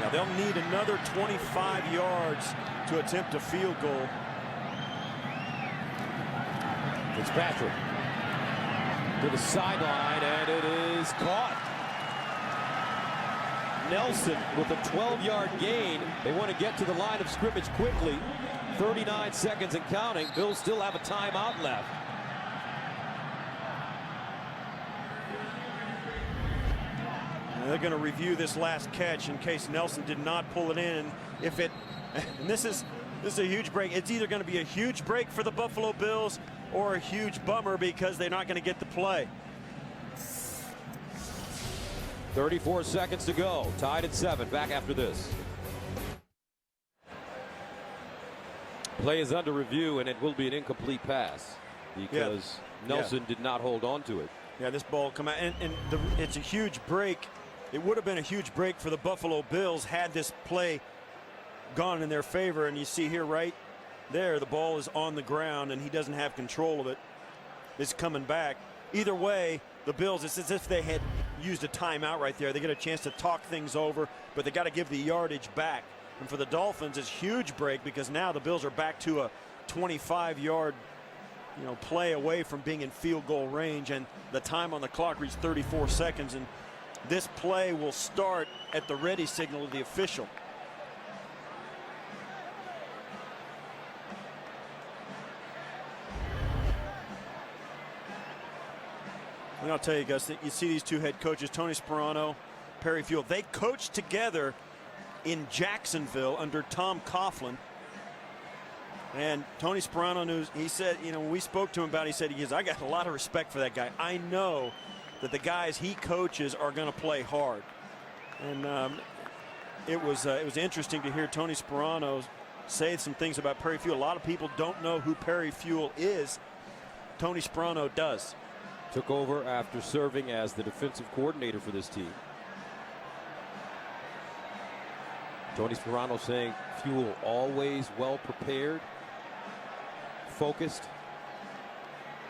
Now they'll need another 25 yards to attempt a field goal. Fitzpatrick to the sideline, and it is caught. Nelson with a 12-yard gain. They want to get to the line of scrimmage quickly. 39 seconds and counting. Bills still have a timeout left. They're going to review this last catch in case Nelson did not pull it in. If it, and this is a huge break. It's either going to be a huge break for the Buffalo Bills or a huge bummer because they're not going to get the play. 34 seconds to go. Tied at 7. Back after this. Play is under review, and it will be an incomplete pass because Nelson did not hold on to it. Yeah, this ball come out, and it's a huge break. It would have been a huge break for the Buffalo Bills had this play gone in their favor. And you see here right there, the ball is on the ground, and he doesn't have control of it. It's coming back. Either way, the Bills, it's as if they had used a timeout right there. They get a chance to talk things over, but they got to give the yardage back. And for the Dolphins, it's a huge break because now the Bills are back to a 25-yard play away from being in field goal range, and the time on the clock reached 34 seconds, and this play will start at the ready signal of the official. And I'll tell you guys, you see these 2 head coaches, Tony Sparano, Perry Fewell, they coached together in Jacksonville under Tom Coughlin. And Tony Sparano knew, he said, when we spoke to him about it, he said, I got a lot of respect for that guy. I know that the guys he coaches are going to play hard. And it was interesting to hear Tony Sparano say some things about Perry Fewell. A lot of people don't know who Perry Fewell is. Tony Sparano does. Took over after serving as the defensive coordinator for this team. Tony Sparano saying Fewell always well prepared, focused.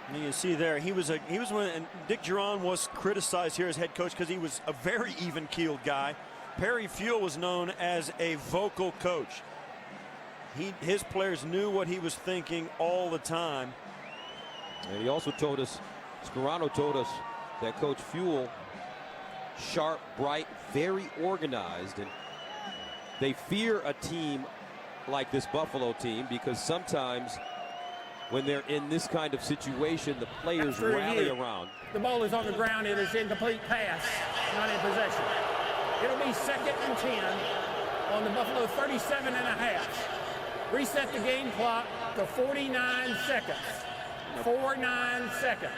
And you can see there he was one, and Dick Duran was criticized here as head coach because he was a very even-keeled guy. Perry Fuel was known as a vocal coach. His players knew what he was thinking all the time. And he also told us, Scarano told us, that Coach Fuel, sharp, bright, very organized, and they fear a team like this Buffalo team because sometimes when they're in this kind of situation, the players rally around. The ball is on the ground. It is incomplete pass, not in possession. It'll be 2nd and 10 on the Buffalo 37.5. Reset the game clock to 49 seconds. 49 seconds.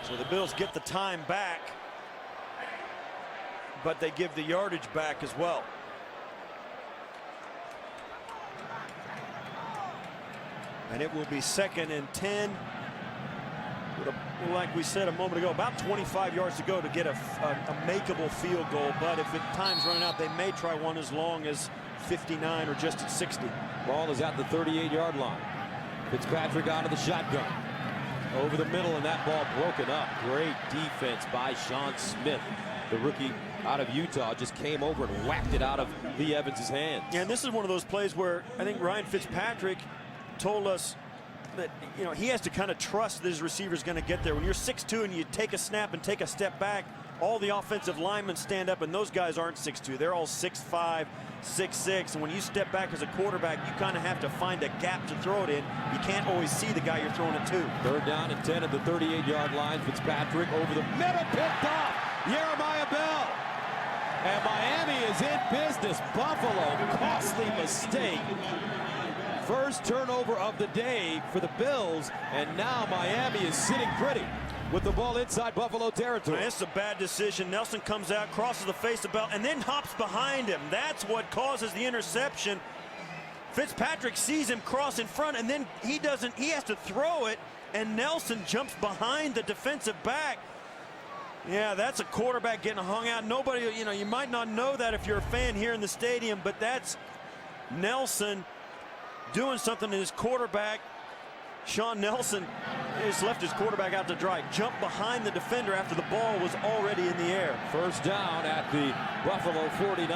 So the Bills get the time back, but they give the yardage back as well. And it will be 2nd and 10. Like we said a moment ago, about 25 yards to go to get a makeable field goal. But if time's running out, they may try one as long as 59 or just at 60. Ball is at the 38-yard line. Fitzpatrick out of the shotgun. Over the middle, and that ball broken up. Great defense by Sean Smith. The rookie out of Utah just came over and whacked it out of Lee Evans' hands. Yeah, and this is one of those plays where I think Ryan Fitzpatrick told us that, you know, he has to kind of trust that his receiver is going to get there. When you're 6'2" and you take a snap and take a step back, all the offensive linemen stand up, and those guys aren't 6'2". They're all 6'5", 6'6", and when you step back as a quarterback, you kind of have to find a gap to throw it in. You can't always see the guy you're throwing it to. 3rd down and 10 at the 38-yard line. Fitzpatrick over the middle, picked off. Jeremiah Bell. And Miami is in business. Buffalo, costly mistake. First turnover of the day for the Bills, and now Miami is sitting pretty with the ball inside Buffalo territory. It's a bad decision. Nelson comes out, crosses the face of Bell, and then hops behind him. That's what causes the interception. Fitzpatrick sees him cross in front, and then he has to throw it, and Nelson jumps behind the defensive back. Yeah, that's a quarterback getting hung out. Nobody, you know, you might not know that if you're a fan here in the stadium, but that's Nelson doing something to his quarterback. Sean Nelson has left his quarterback out to dry. Jumped behind the defender after the ball was already in the air. First down at the Buffalo 49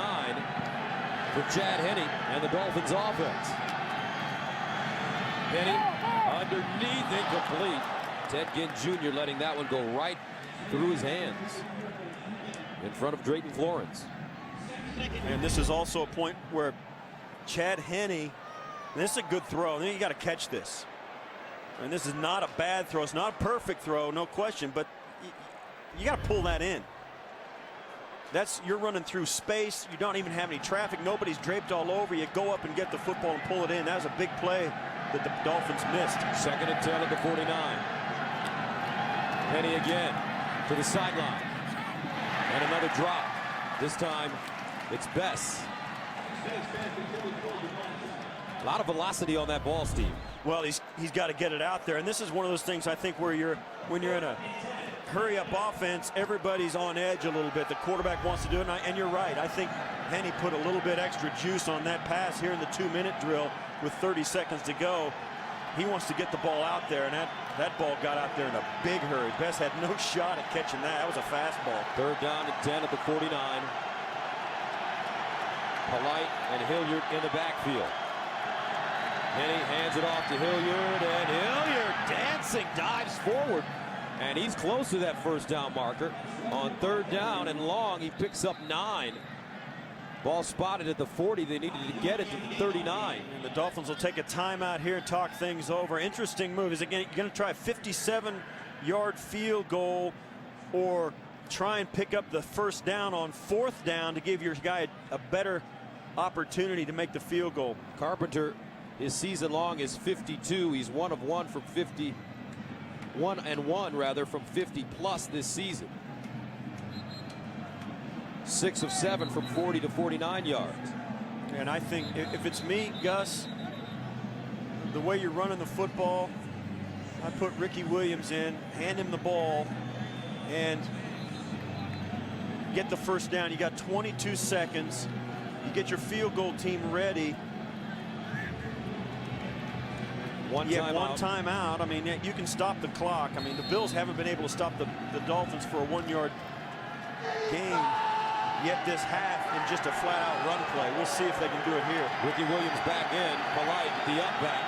for Chad Henne and the Dolphins offense. Henne underneath, incomplete. Ted Ginn Jr. letting that one go right through his hands in front of Drayton Florence. And this is also a point where Chad Henne, this is a good throw. Then you got to catch this. And this is not a bad throw. It's not a perfect throw, no question, but you got to pull that in. You're running through space. You don't even have any traffic. Nobody's draped all over. You go up and get the football and pull it in. That was a big play that the Dolphins missed. 2nd and 10 at the 49. Henne again to the sideline. And another drop. This time it's Bess. A lot of velocity on that ball, Steve. Well, he's got to get it out there, and this is one of those things I think where when you're in a hurry-up offense, everybody's on edge a little bit. The quarterback wants to do it, and you're right. I think Henne put a little bit extra juice on that pass here in the 2-minute drill with 30 seconds to go. He wants to get the ball out there, and that ball got out there in a big hurry. Bess had no shot at catching that. That was a fastball. 3rd down and 10 at the 49. Polite and Hilliard in the backfield. Henne hands it off to Hilliard, and Hilliard dancing, dives forward, and he's close to that first down marker. On 3rd down and long, he picks up 9. Ball spotted at the 40. They needed to get it to the 39. And the Dolphins will take a timeout here and talk things over. Interesting move. Is it going to try a 57-yard field goal or try and pick up the first down on 4th down to give your guy a better opportunity to make the field goal? Carpenter, his season long is 52. He's 1 of 1 from 50. 1 and 1 rather from 50 plus this season. 6 of 7 from 40 to 49 yards. And I think if it's me, Gus, the way you're running the football, I put Ricky Williams in, hand him the ball, and get the first down. You got 22 seconds. You get your field goal team ready. One timeout. I mean, you can stop the clock. I mean, the Bills haven't been able to stop the Dolphins for a 1-yard gain. yet this half in just a flat-out run play. We'll see if they can do it here. Ricky Williams back in. Polite, the up back.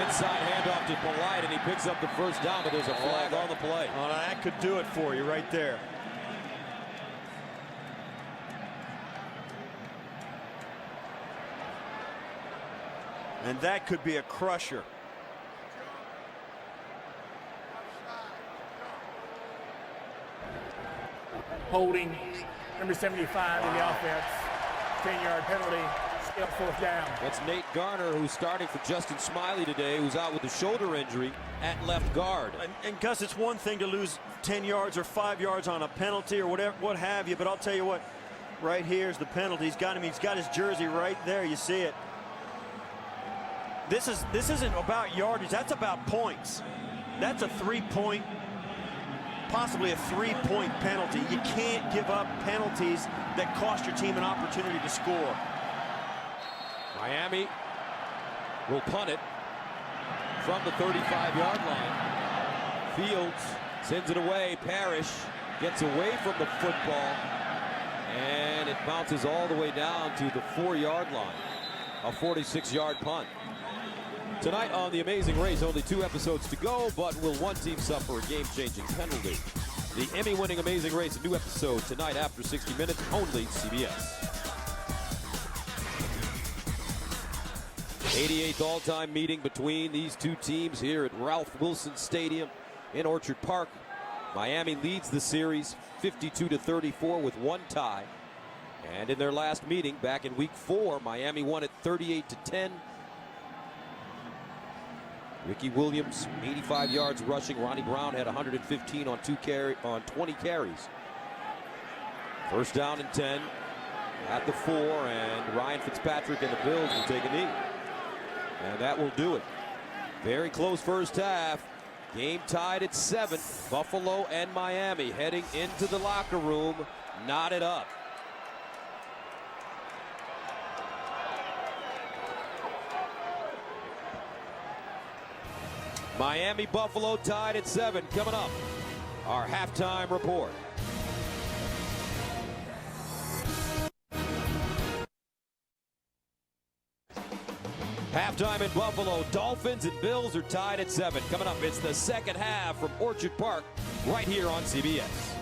Inside handoff to Polite, and he picks up the first down, but there's a flag on the play. Oh, that could do it for you right there. And that could be a crusher. Holding, number 75 in the offense. 10-yard penalty, still fourth down. That's Nate Garner, who's starting for Justin Smiley today, who's out with a shoulder injury at left guard. And Gus, it's one thing to lose 10 yards or 5 yards on a penalty or whatever, what have you, but I'll tell you what, right here's the penalty. He's got him. He's got his jersey right there. You see it. This isn't about yardage. That's about points. That's a 3-point, possibly a 3-point penalty. You can't give up penalties that cost your team an opportunity to score. Miami will punt it from the 35-yard line. Fields sends it away. Parrish gets away from the football, and it bounces all the way down to the 4-yard line. A 46-yard punt. Tonight on The Amazing Race, only 2 episodes to go, but will one team suffer a game-changing penalty? The Emmy-winning Amazing Race, a new episode tonight after 60 minutes, only CBS. 88th all-time meeting between these two teams here at Ralph Wilson Stadium in Orchard Park. Miami leads the series 52-34 with 1 tie. And in their last meeting back in week 4, Miami won it 38-10. Ricky Williams, 85 yards rushing. Ronnie Brown had 115 on 20 carries. First down and 10 at the 4, and Ryan Fitzpatrick and the Bills will take a knee. And that will do it. Very close first half. Game tied at 7. Buffalo and Miami heading into the locker room, knotted up. Miami Buffalo tied at 7. Coming up, our halftime report. Halftime in Buffalo. Dolphins and Bills are tied at 7. Coming up, it's the second half from Orchard Park right here on CBS.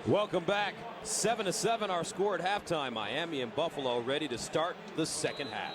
Welcome back. 7-7 our score at halftime. Miami and Buffalo ready to start the second half.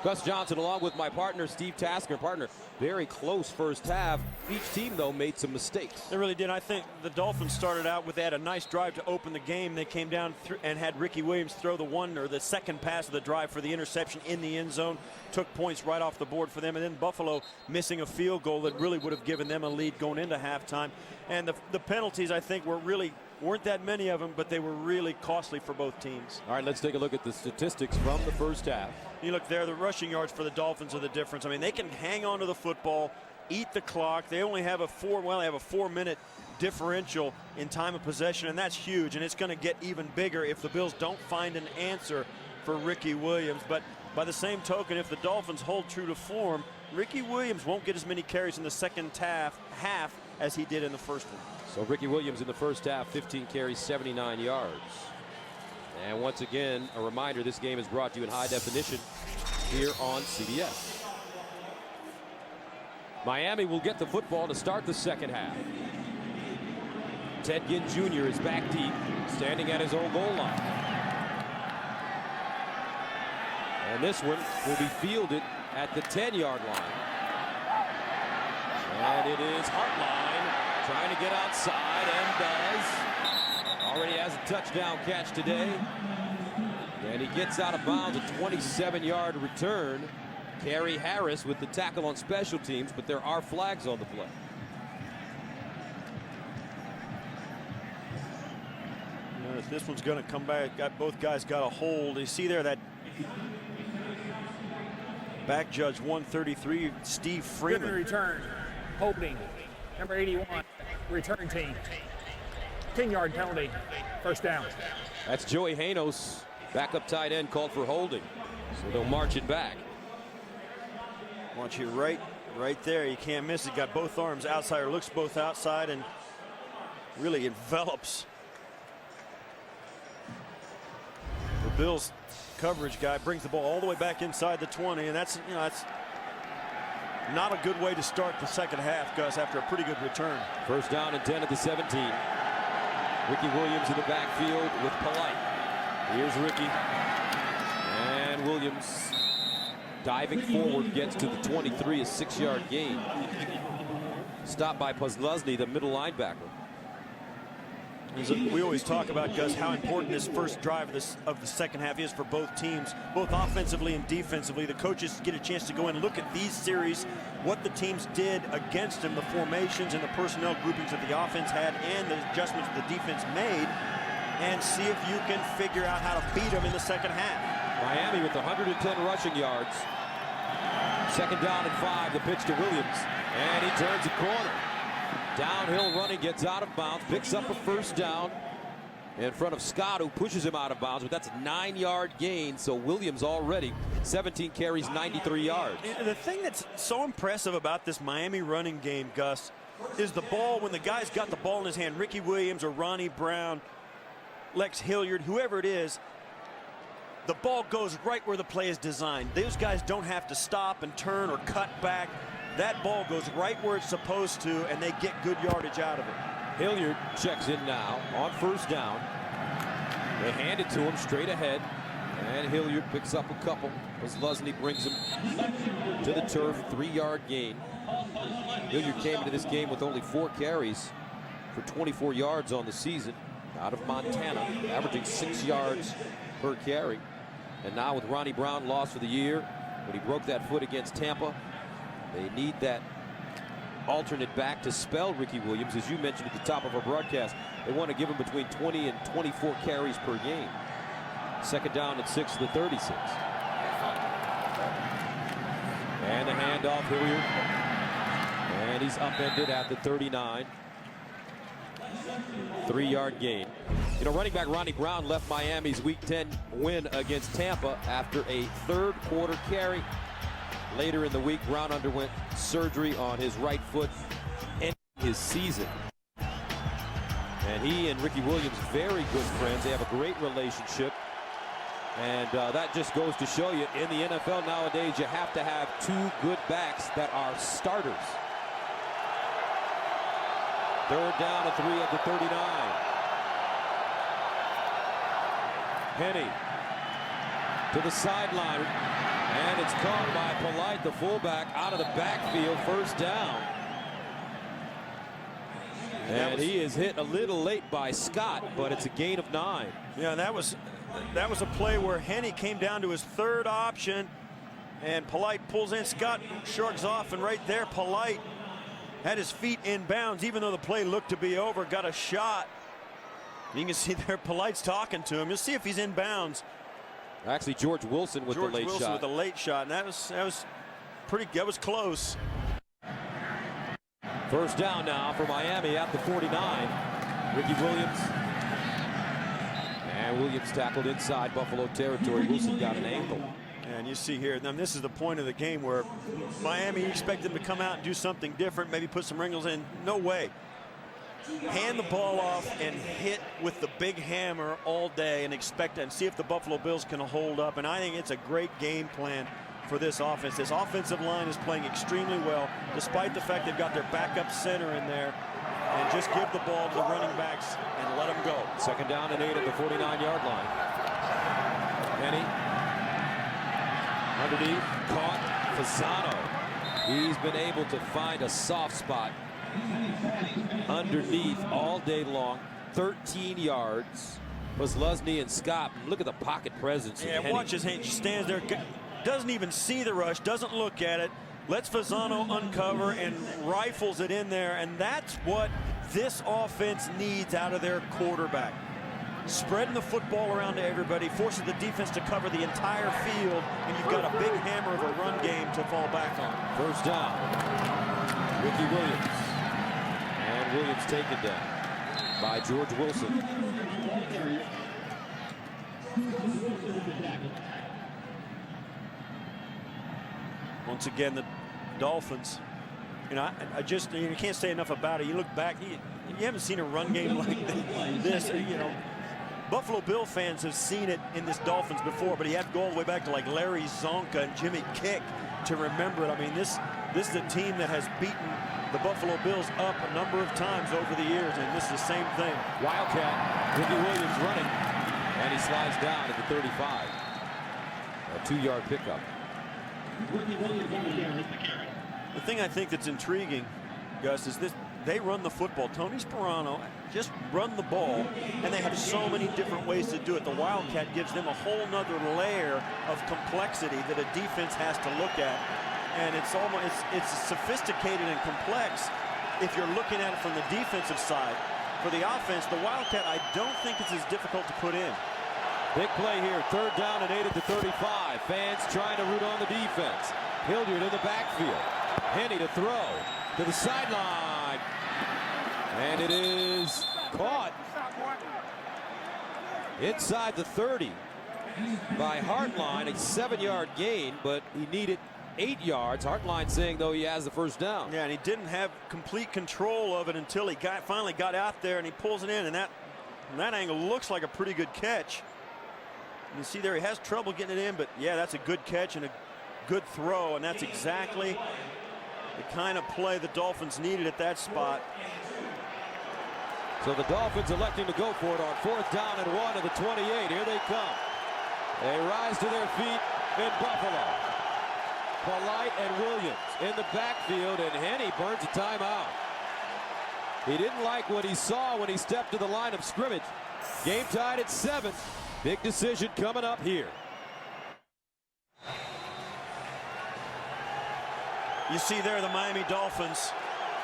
Gus Johnson along with my partner Steve Tasker. Partner, very close first half. Each team though made some mistakes. They really did. I think the Dolphins started out with, they had a nice drive to open the game. They came down and had Ricky Williams throw the second pass of the drive for the interception in the end zone. Took points right off the board for them. And then Buffalo missing a field goal that really would have given them a lead going into halftime. And the penalties, I think, weren't that many of them, but they were really costly for both teams. All right, let's take a look at the statistics from the first half. You look there, the rushing yards for the Dolphins are the difference. I mean, they can hang on to the football, eat the clock. They only have a 4-minute differential in time of possession, and that's huge, and it's going to get even bigger if the Bills don't find an answer for Ricky Williams. But by the same token, if the Dolphins hold true to form, Ricky Williams won't get as many carries in the second half as he did in the first one. So Ricky Williams in the first half, 15 carries, 79 yards. And once again, a reminder, this game is brought to you in high definition here on CBS. Miami will get the football to start the second half. Ted Ginn Jr. is back deep, standing at his own goal line. And this one will be fielded at the 10-yard line. And it is Hartline trying to get outside and does. Already has a touchdown catch today. And he gets out of bounds, a 27-yard return. Kerry Harris with the tackle on special teams, but there are flags on the play. This one's going to come back. Both guys got a hold. You see there that Back judge 133, Steve Good Freeman. return. Holding. Number 81. Return team. 10-yard penalty. First down. That's Joey Hanos, backup tight end, called for holding. So they'll march it back. Watch you right there. You can't miss it. Got both arms outside, or looks both outside, and really envelops the Bills coverage guy. Brings the ball all the way back inside the 20, and that's not a good way to start the second half, Gus, after a pretty good return. First down and 10 at the 17. Ricky Williams in the backfield with Polite. Here's Ricky. And Williams diving forward, gets to the 23, a 6-yard gain. Stopped by Posluszny, the middle linebacker. We always talk about, Gus, how important this first drive of the second half is for both teams, both offensively and defensively. The coaches get a chance to go in and look at these series, what the teams did against them, the formations and the personnel groupings that the offense had, and the adjustments the defense made, and see if you can figure out how to beat them in the second half. Miami with 110 rushing yards. Second down and 5, the pitch to Williams, and he turns the corner. Downhill running, gets out of bounds, picks up a first down in front of Scott, who pushes him out of bounds, but that's a 9-yard gain. So Williams already 17 carries, 93 yards. And the thing that's so impressive about this Miami running game, Gus, is the ball, when the guy's got the ball in his hand, Ricky Williams or Ronnie Brown, Lex Hilliard, whoever it is, the ball goes right where the play is designed. Those guys don't have to stop and turn or cut back. That ball goes right where it's supposed to, and they get good yardage out of it. Hilliard checks in now on first down. They hand it to him straight ahead, and Hilliard picks up a couple. Posluszny brings him to the turf, 3-yard gain. Hilliard came into this game with only 4 carries for 24 yards on the season out of Montana, averaging 6 yards per carry. And now with Ronnie Brown lost for the year, when he broke that foot against Tampa, they need that alternate back to spell Ricky Williams. As you mentioned at the top of our broadcast, they want to give him between 20 and 24 carries per game. Second down and 6 to the 36. And the handoff, Hilliard. And he's upended at the 39. 3-yard gain. You know, running back Ronnie Brown left Miami's Week 10 win against Tampa after a third-quarter carry. Later in the week, Brown underwent surgery on his right foot, ending his season. And he and Ricky Williams, very good friends. They have a great relationship. And that just goes to show you, in the NFL nowadays, you have to have 2 good backs that are starters. Third down and 3 at the 39. Henny to the sideline. And it's caught by Polite, the fullback, out of the backfield. First down. And he is hit a little late by Scott, but it's a gain of 9. Yeah, that was a play where Henny came down to his third option, and Polite pulls in. Scott shrugs off, and right there, Polite had his feet in bounds, even though the play looked to be over. Got a shot. You can see there, Polite's talking to him. You'll see if he's in bounds. Actually, George Wilson with the late shot. With the late shot, and that was close. First down now for Miami at the 49. Ricky Williams. And Williams tackled inside Buffalo territory. Wilson got an ankle. And you see here, then this is the point of the game where Miami expected them to come out and do something different, maybe put some wrinkles in. No way. Hand the ball off and hit with the big hammer all day and expect and see if the Buffalo Bills can hold up. And I think it's a great game plan for this offense. This offensive line is playing extremely well, despite the fact they've got their backup center in there. And just give the ball to the running backs and let them go. Second down and 8 at the 49-yard line. Henny underneath, caught Fasano. He's been able to find a soft spot underneath all day long. 13 yards. Posluszny and Scott. Look at the pocket presence. Yeah, watch his hand. He stands there, doesn't even see the rush, doesn't look at it, lets Fasano uncover and rifles it in there. And that's what this offense needs out of their quarterback. spreading the football around to everybody, forces the defense to cover the entire field, and you've got a big hammer of a run game to fall back on. First down. Ricky Williams. And Williams taken down by George Wilson. Once again, the Dolphins, you can't say enough about it. You look back, you haven't seen a run game like this. You know, Buffalo Bill fans have seen it in this Dolphins before, but you have to go all the way back to like Larry Zonka and Jimmy Kick to remember it. I mean, this is a team that has beaten the Buffalo Bills up a number of times over the years, and this is the same thing. Wildcat, Ricky Williams running, and he slides down at the 35. A 2-yard pickup. The thing I think that's intriguing, Gus, is this: they run the football. Tony Sperano just run the ball, and they have so many different ways to do it. The Wildcat gives them a whole nother layer of complexity that a defense has to look at, and it's sophisticated and complex if you're looking at it from the defensive side. For the offense, the Wildcat, I don't think it's as difficult to put in. Big play here, 3rd down and 8 at the 35. Fans trying to root on the defense. Hilliard in the backfield. Henny to throw to the sideline. And it is caught inside the 30 by Hartline. A 7-yard gain, but he needed 8 yards. Hartline saying, though, he has the first down. Yeah, and he didn't have complete control of it until he finally got out there, and he pulls it in, and that from that angle looks like a pretty good catch. You see there, he has trouble getting it in, but yeah, that's a good catch and a good throw, and that's exactly the kind of play the Dolphins needed at that spot. So the Dolphins electing to go for it on 4th down and 1 at the 28. Here they come. They rise to their feet in Buffalo. Polite and Williams in the backfield, and Henny burns a timeout. He didn't like what he saw when he stepped to the line of scrimmage. Game tied at 7. Big decision coming up here. You see there, the Miami Dolphins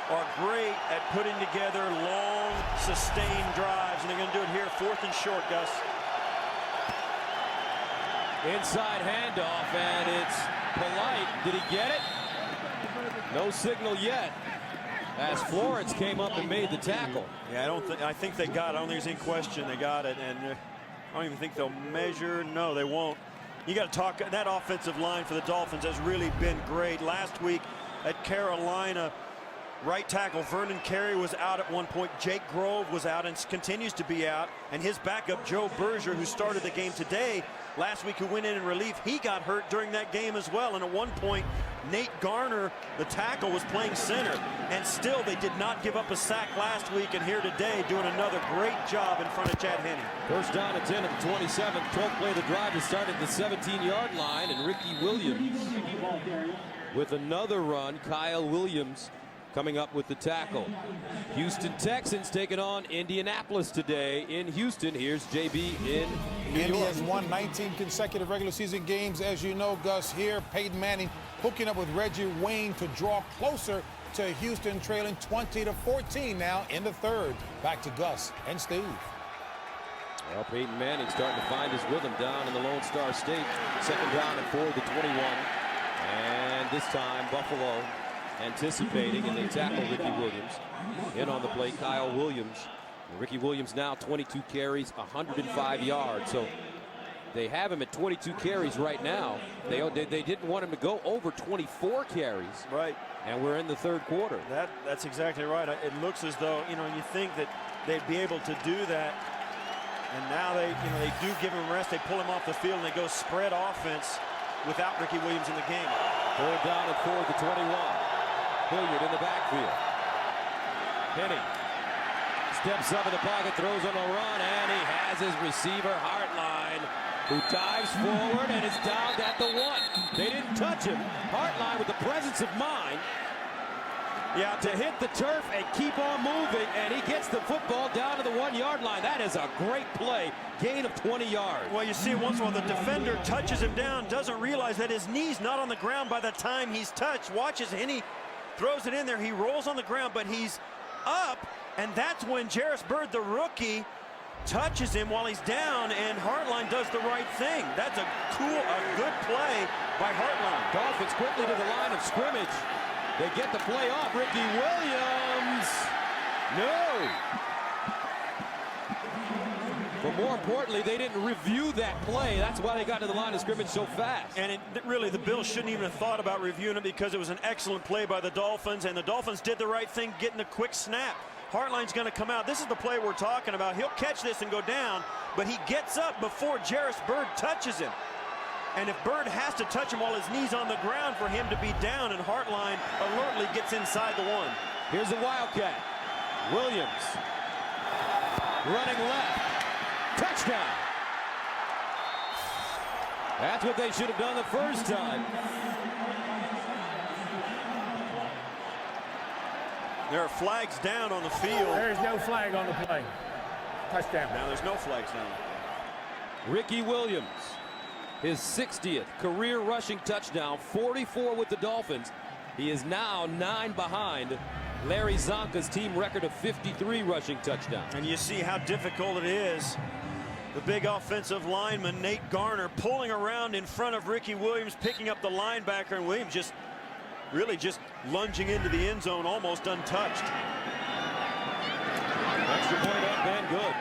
are great at putting together long, sustained drives, and they're going to do it here, 4th and short, Gus. Inside handoff, and it's Polite. Did he get it? No signal yet, as Florence came up and made the tackle. Yeah, I think they got it. I don't think there's any question they got it, and I don't even think they'll measure. No, they won't. You got to talk. That offensive line for the Dolphins has really been great. Last week at Carolina, right tackle Vernon Carey was out at one point. Jake Grove was out and continues to be out. And his backup, Joe Berger, who started the game today, last week, who went in relief, he got hurt during that game as well. And at one point, Nate Garner, the tackle, was playing center. And still, they did not give up a sack last week. And here today, doing another great job in front of Chad Henne. First down and 10 at the 27. 12th play of the drive to start at the 17-yard line. And Ricky Williams with another run. Kyle Williams coming up with the tackle. Houston Texans taking on Indianapolis today in Houston. Here's JB in New Indy York. has won 19 consecutive regular season games. As you know, Gus, here, Peyton Manning hooking up with Reggie Wayne to draw closer to Houston, trailing 20-14 now in the 3rd. Back to Gus and Steve. Well, Peyton Manning starting to find his rhythm down in the Lone Star State. 2nd down and 4 at the 21. And this time, Buffalo anticipating, and they tackle Ricky Williams. In on the play, Kyle Williams. And Ricky Williams now 22 carries, 105 yards. So they have him at 22 carries right now. They didn't want him to go over 24 carries. Right. And we're in the 3rd quarter. That's exactly right. It looks as though, you think that they'd be able to do that. And now they do give him rest. They pull him off the field and they go spread offense without Ricky Williams in the game. 3rd down and 4 at the 21. Hilliard in the backfield. Henny steps up in the pocket, throws on a run, and he has his receiver, Hartline, who dives forward and is down at the 1. They didn't touch him. Hartline with the presence of mind to hit the turf and keep on moving, and he gets the football down to the 1-yard line. That is a great play. Gain of 20 yards. Well, you see once in a while the defender touches him down, doesn't realize that his knee's not on the ground by the time he's touched. Watches Henny throws it in there. He rolls on the ground, but he's up, and that's when Jarris Byrd, the rookie, touches him while he's down, and Hartline does the right thing. That's a good play by Hartline. Dolphins quickly to the line of scrimmage. They get the play off. Ricky Williams. No. But more importantly, they didn't review that play. That's why they got to the line of scrimmage so fast. And really, the Bills shouldn't even have thought about reviewing it because it was an excellent play by the Dolphins, and the Dolphins did the right thing getting the quick snap. Hartline's going to come out. This is the play we're talking about. He'll catch this and go down, but he gets up before Jarris Byrd touches him. And if Byrd has to touch him while his knee's on the ground for him to be down, and Hartline alertly gets inside the one. Here's the Wildcat. Williams running left. Touchdown. That's what they should have done the first time. There are flags down on the field. There is no flag on the play. Touchdown. Now there's no flags down. Ricky Williams, his 60th career rushing touchdown, 44 with the Dolphins. He is now 9 behind Larry Zonka's team record of 53 rushing touchdowns. And you see how difficult it is. The big offensive lineman, Nate Garner, pulling around in front of Ricky Williams, picking up the linebacker, and Williams just lunging into the end zone, almost untouched. Extra point up and good.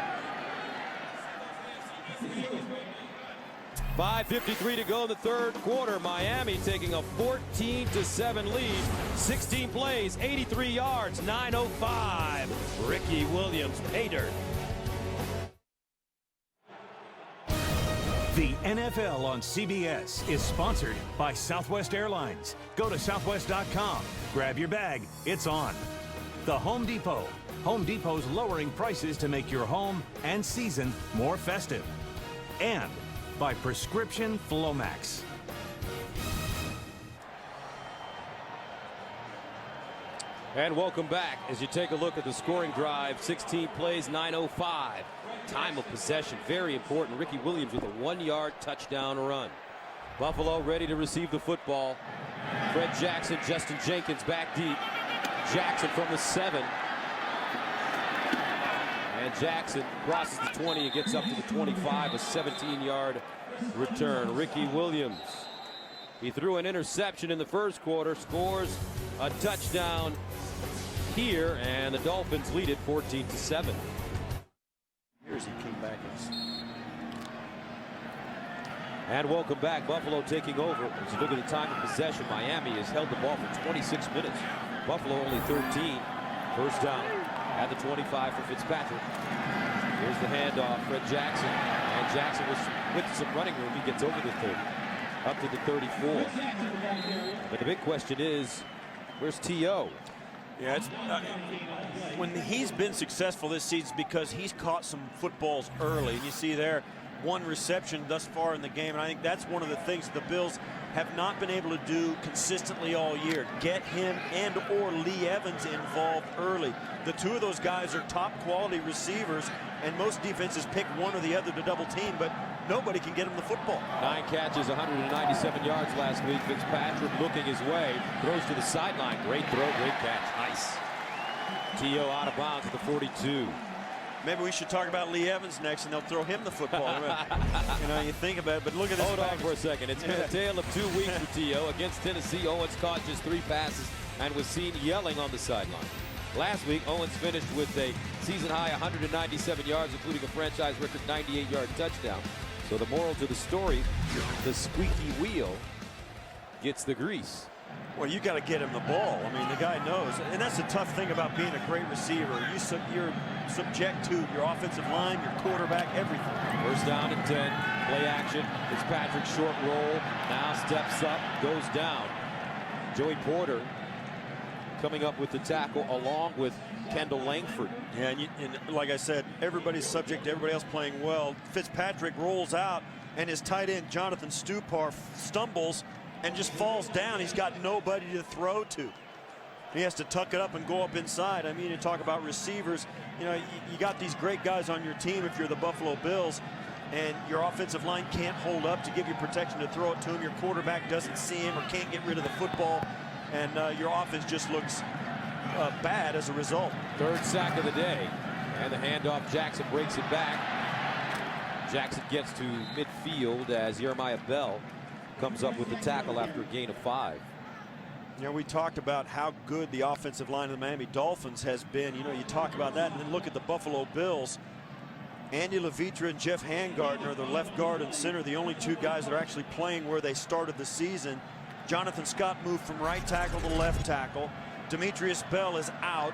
5:53 to go in the third quarter. Miami taking a 14-7 lead. 16 plays, 83 yards, 9:05. Ricky Williams, pay dirt. The NFL on CBS is sponsored by Southwest Airlines. Go to southwest.com. Grab your bag. It's on. The Home Depot. Home Depot's lowering prices to make your home and season more festive. And by Prescription Flomax. And welcome back as you take a look at the scoring drive. 16 plays, 9:05. Time of possession, very important. Ricky Williams with a 1-yard touchdown run. Buffalo ready to receive the football. Fred Jackson, Justin Jenkins back deep. Jackson from the 7. And Jackson crosses the 20 and gets up to the 25, a 17-yard return. Ricky Williams, he threw an interception in the first quarter, scores a touchdown here, and the Dolphins lead it 14-7. Here's he came back. And welcome back. Buffalo taking over. As you look at the time of possession, Miami has held the ball for 26 minutes. Buffalo only 13. First down at the 25 for Fitzpatrick. Here's the handoff, Fred Jackson. And Jackson was with some running room. He gets over the 30, up to the 34. But the big question is, where's T.O.? Yeah, it's when he's been successful this season because he's caught some footballs early. And you see there, 1 reception thus far in the game, and I think that's one of the things the Bills have not been able to do consistently all year. Get him and or Lee Evans involved early. The two of those guys are top quality receivers, and most defenses pick one or the other to double team, but nobody can get him the football. 9 catches, 197 yards last week. Fitzpatrick looking his way, throws to the sideline. Great throw, great catch. Nice. T.O. out of bounds at the 42. Maybe we should talk about Lee Evans next, and they'll throw him the football. You know, you think about it, but look at this. Hold on for a second. It's been a tale of 2 weeks for T.O. Against Tennessee, Owens caught just 3 passes and was seen yelling on the sideline. Last week, Owens finished with a season-high 197 yards, including a franchise record 98-yard touchdown. So the moral to the story, the squeaky wheel gets the grease. Well, you got to get him the ball. I mean, the guy knows. And that's the tough thing about being a great receiver. You're subject to your offensive line, your quarterback, everything. First down and 10. Play action. Fitzpatrick short roll. Now steps up, goes down. Joey Porter coming up with the tackle along with Kendall Langford. Yeah, and like I said, everybody's subject to everybody else playing well. Fitzpatrick rolls out, and his tight end, Jonathan Stupar, stumbles and just falls down. He's got nobody to throw to. He has to tuck it up and go up inside. I mean, you talk about receivers. You know, you got these great guys on your team if you're the Buffalo Bills, and your offensive line can't hold up to give you protection to throw it to him. Your quarterback doesn't see him or can't get rid of the football, and your offense just looks bad as a result. 3rd sack of the day. And the handoff, Jackson breaks it back. Jackson gets to midfield as Jeremiah Bell comes up with the tackle after a gain of 5. You know, we talked about how good the offensive line of the Miami Dolphins has been. You know, you talk about that and then look at the Buffalo Bills. Andy Levitra and Jeff Handgartner, the left guard and center, the only 2 guys that are actually playing where they started the season. Jonathan Scott moved from right tackle to left tackle. Demetrius Bell is out.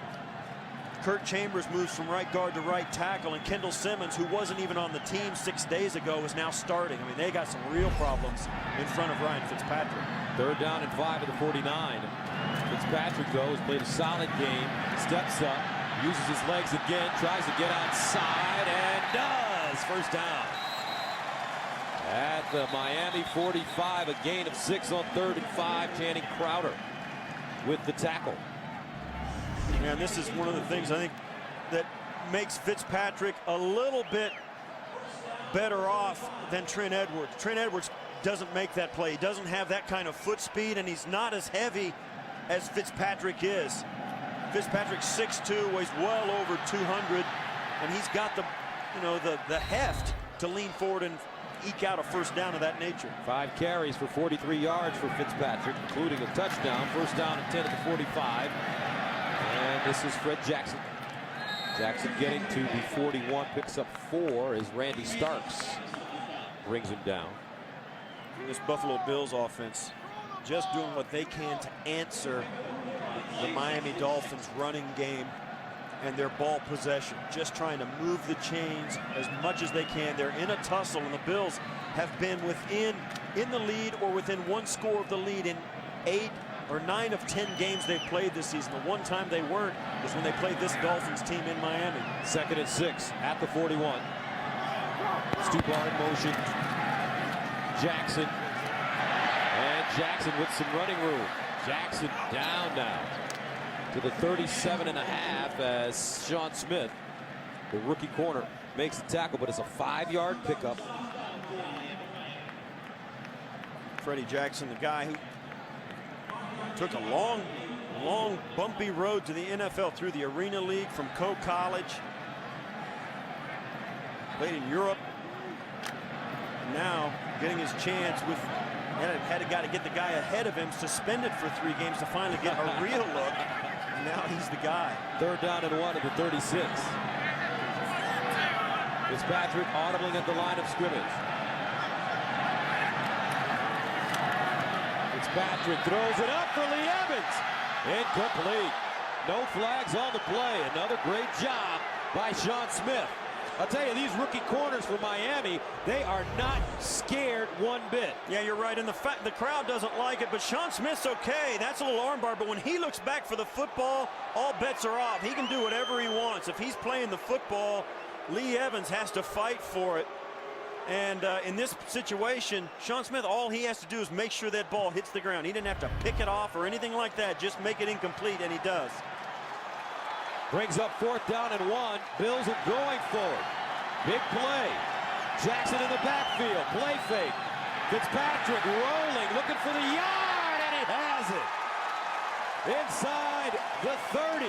Kurt Chambers moves from right guard to right tackle, and Kendall Simmons, who wasn't even on the team 6 days ago, is now starting. I mean, they got some real problems in front of Ryan Fitzpatrick. 3rd down and 5 at the 49. Fitzpatrick, though, has played a solid game. Steps up, uses his legs again, tries to get outside, and does. First down. At the Miami 45, a gain of 6 on 3rd and 5. Channing Crowder with the tackle. And this is one of the things I think that makes Fitzpatrick a little bit better off than Trent Edwards. Trent Edwards doesn't make that play. He doesn't have that kind of foot speed, and he's not as heavy as Fitzpatrick is. Fitzpatrick's 6'2", weighs well over 200, and he's got the, you know, the heft to lean forward and eke out a first down of that nature. 5 carries for 43 yards for Fitzpatrick, including a touchdown. First down and 10 at the 45. And this is Fred Jackson. Jackson getting to the 41, picks up 4 as Randy Starks brings him down. This Buffalo Bills offense just doing what they can to answer the Miami Dolphins running game and their ball possession, just trying to move the chains as much as they can. They're in a tussle, and the Bills have been in the lead or within 1 score of the lead in 8 or 9 of 10 games they've played this season. The one time they weren't was when they played this Dolphins team in Miami. 2nd and 6 at the 41. Stupar in motion. Jackson. And Jackson with some running room. Jackson down now to the 37.5 as Sean Smith, the rookie corner, makes the tackle, but it's a 5-yard pickup. Freddie Jackson, the guy who took a long, bumpy road to the NFL through the Arena League from Coe College. Played in Europe. Now getting his chance with, had got to get the guy ahead of him, suspended for 3 games to finally get a real look. And now he's the guy. 3rd down and 1 at the 36. Fitzpatrick audibling at the line of scrimmage. Fitzpatrick throws it up for Lee Evans. Incomplete. No flags on the play. Another great job by Sean Smith. I'll tell you, these rookie corners for Miami, they are not scared one bit. Yeah, you're right. And the crowd doesn't like it, but Sean Smith's okay. That's a little armbar, but when he looks back for the football, all bets are off. He can do whatever he wants. If he's playing the football, Lee Evans has to fight for it. And in this situation, Sean Smith, all he has to do is make sure that ball hits the ground. He didn't have to pick it off or anything like that. Just make it incomplete, and he does. Brings up 4th down and 1. Bills are going forward. Big play. Jackson in the backfield. Play fake. Fitzpatrick rolling, looking for the yard, and he has it. Inside the 30.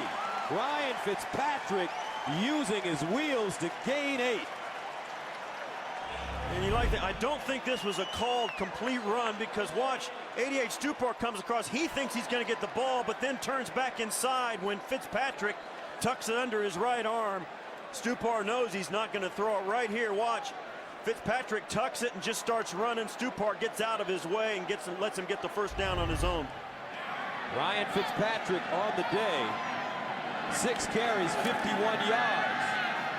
Ryan Fitzpatrick using his wheels to gain 8. And you like that. I don't think this was a called complete run, because watch, 88 Stupar comes across. He thinks he's going to get the ball, but then turns back inside when Fitzpatrick tucks it under his right arm. Stupar knows he's not going to throw it. Right here, watch. Fitzpatrick tucks it and just starts running. Stupar gets out of his way and lets him get the first down on his own. Ryan Fitzpatrick on the day. 6 carries, 51 yards.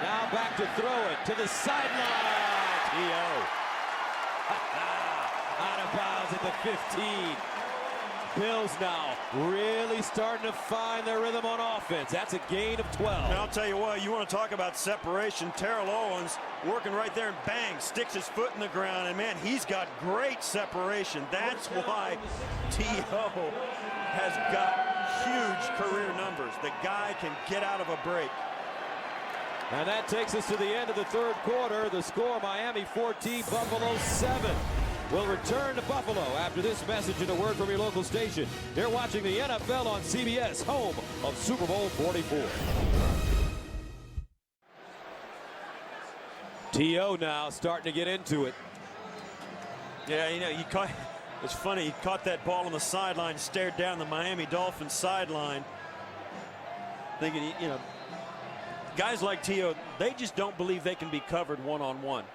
Now back to throw it to the sideline. T.O. Out of bounds at the 15. Bills now really starting to find their rhythm on offense. That's a gain of 12. Now, I'll tell you what, you want to talk about separation. Terrell Owens working right there and bang, sticks his foot in the ground. And man, he's got great separation. That's why T.O. has got huge career numbers. The guy can get out of a break. And that takes us to the end of the 3rd quarter. The score, Miami 14, Buffalo 7. We'll return to Buffalo after this message and a word from your local station. They're watching the NFL on CBS, home of Super Bowl 44. T.O. now starting to get into it. Yeah, you know, it's funny, he caught that ball on the sideline, stared down the Miami Dolphins sideline, thinking, you know, guys like T.O., they just don't believe they can be covered one-on-one.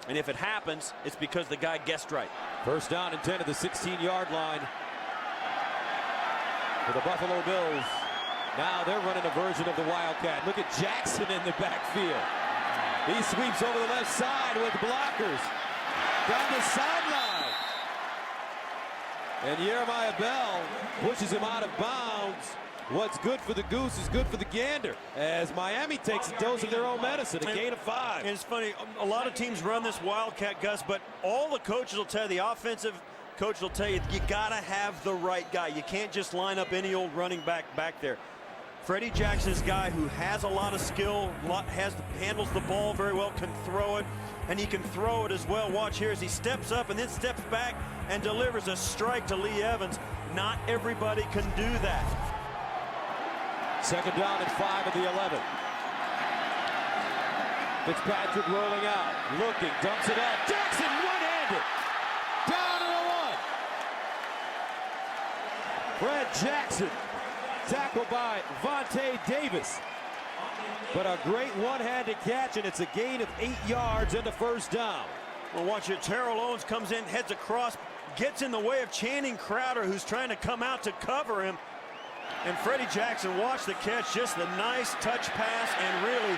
And if it happens, it's because the guy guessed right. First down and 10 at the 16-yard line for the Buffalo Bills. Now they're running a version of the Wildcat. Look at Jackson in the backfield. He sweeps over the left side with blockers. Down the sideline. And Jeremiah Bell pushes him out of bounds. What's good for the goose is good for the gander, as Miami takes a dose of their own medicine, a gain of 5. And it's funny, a lot of teams run this Wildcat, Gus, but all the coaches will tell you, the offensive coach will tell you, you got to have the right guy. You can't just line up any old running back there. Freddie Jackson is a guy who has a lot of skill, handles the ball very well, can throw it, and he can throw it as well. Watch here as he steps up and then steps back and delivers a strike to Lee Evans. Not everybody can do that. Second down and 5 at the 11. Fitzpatrick rolling out, looking, dumps it off. Jackson one-handed. Down to the 1. Fred Jackson tackled by Vontae Davis. But a great one-handed catch, and it's a gain of 8 yards and a first down. Well, watch it. Terrell Owens comes in, heads across, gets in the way of Channing Crowder, who's trying to come out to cover him. And Freddie Jackson, watch the catch, just the nice touch pass, and really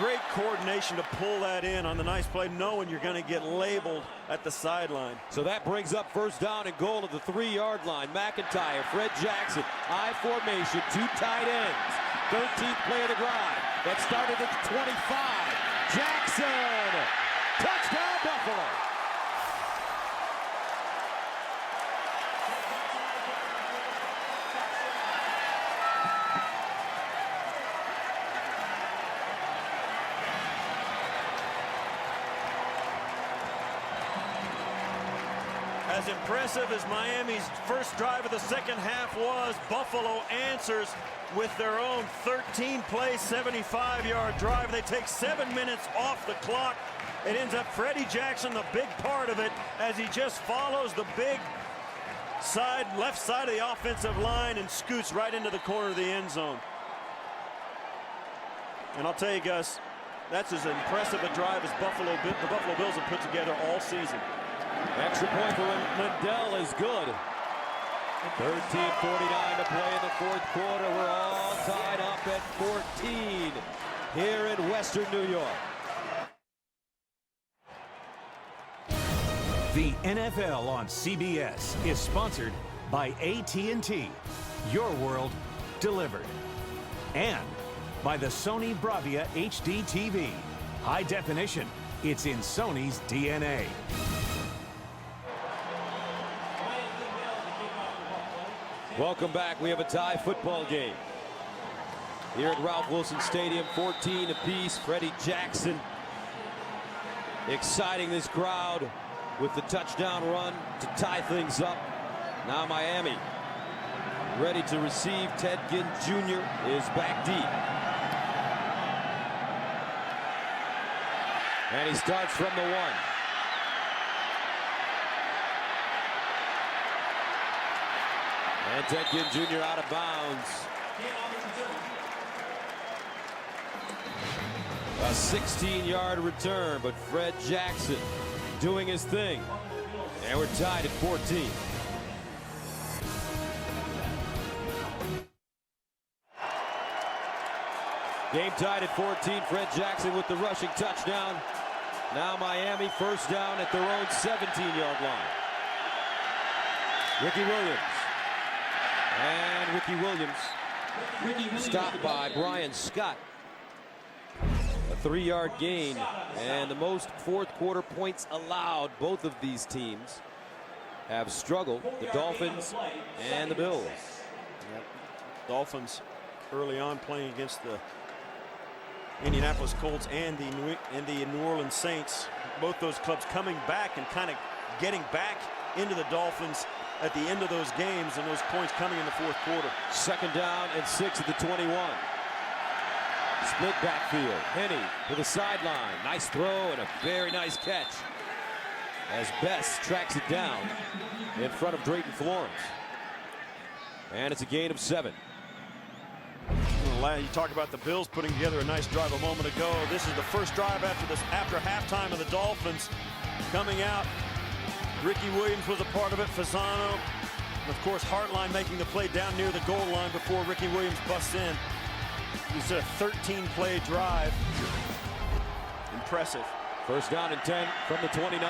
great coordination to pull that in on the nice play, knowing you're going to get labeled at the sideline. So that brings up first down and goal at the 3-yard line. McIntyre, Fred Jackson, I formation, 2 tight ends. 13th play of the drive. That started at the 25. Jackson, touchdown Buffalo. As impressive as Miami's first drive of the second half was, Buffalo answers with their own 13-play, 75-yard drive. They take 7 minutes off the clock. It ends up Freddie Jackson, the big part of it, as he just follows the big side, left side of the offensive line and scoots right into the corner of the end zone. And I'll tell you, Gus, that's as impressive a drive as the Buffalo Bills have put together all season. Extra point for Lindell is good. 13:49 to play in the fourth quarter. We're all tied up at 14 here in Western New York. The NFL on CBS is sponsored by AT&T. Your world delivered. And by the Sony Bravia HD TV. High definition. It's in Sony's DNA. Welcome back. We have a tie football game here at Ralph Wilson Stadium. 14 apiece. Freddie Jackson exciting this crowd with the touchdown run to tie things up. Now Miami ready to receive. Ted Ginn Jr. is back deep. And he starts from the 1. And Ted Ginn Jr. out of bounds. A 16-yard return, but Fred Jackson doing his thing. And we're tied at 14. Game tied at 14. Fred Jackson with the rushing touchdown. Now Miami first down at their own 17-yard line. Ricky Williams. And Ricky Williams stopped by Brian Scott. A 3-yard gain and the most fourth quarter points allowed. Both of these teams have struggled, the Dolphins and the Bills. Yep. Dolphins early on playing against the Indianapolis Colts and the New Orleans Saints. Both those clubs coming back and kind of getting back into the Dolphins at the end of those games, and those points coming in the fourth quarter. Second down and 6 at the 21. Split backfield. Henne to the sideline. Nice throw and a very nice catch as Best tracks it down in front of Drayton Florence. And it's a gain of 7. You talk about the Bills putting together a nice drive a moment ago. This is the first drive after halftime of the Dolphins coming out. Ricky Williams was a part of it. Fasano, and of course, Hartline making the play down near the goal line before Ricky Williams busts in. It's a 13-play drive. Impressive. First down and 10 from the 29.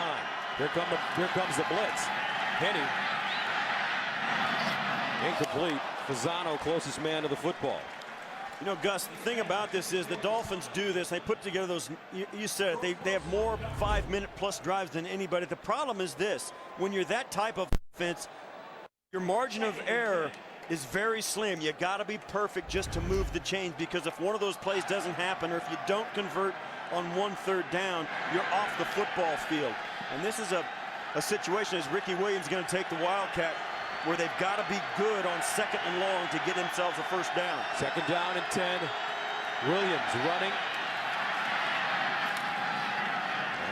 Here comes the blitz. Henne. Incomplete. Fasano, closest man to the football. You know, Gus, the thing about this is the Dolphins do this. They put together those, you said it, they have more 5-minute-plus drives than anybody. The problem is this. When you're that type of offense, your margin of error is very slim. You got to be perfect just to move the chains, because if one of those plays doesn't happen, or if you don't convert on 1/3 down, you're off the football field. And this is a situation as Ricky Williams going to take the Wildcat, where they've got to be good on 2nd and long to get themselves a first down. 2nd down and 10. Williams running.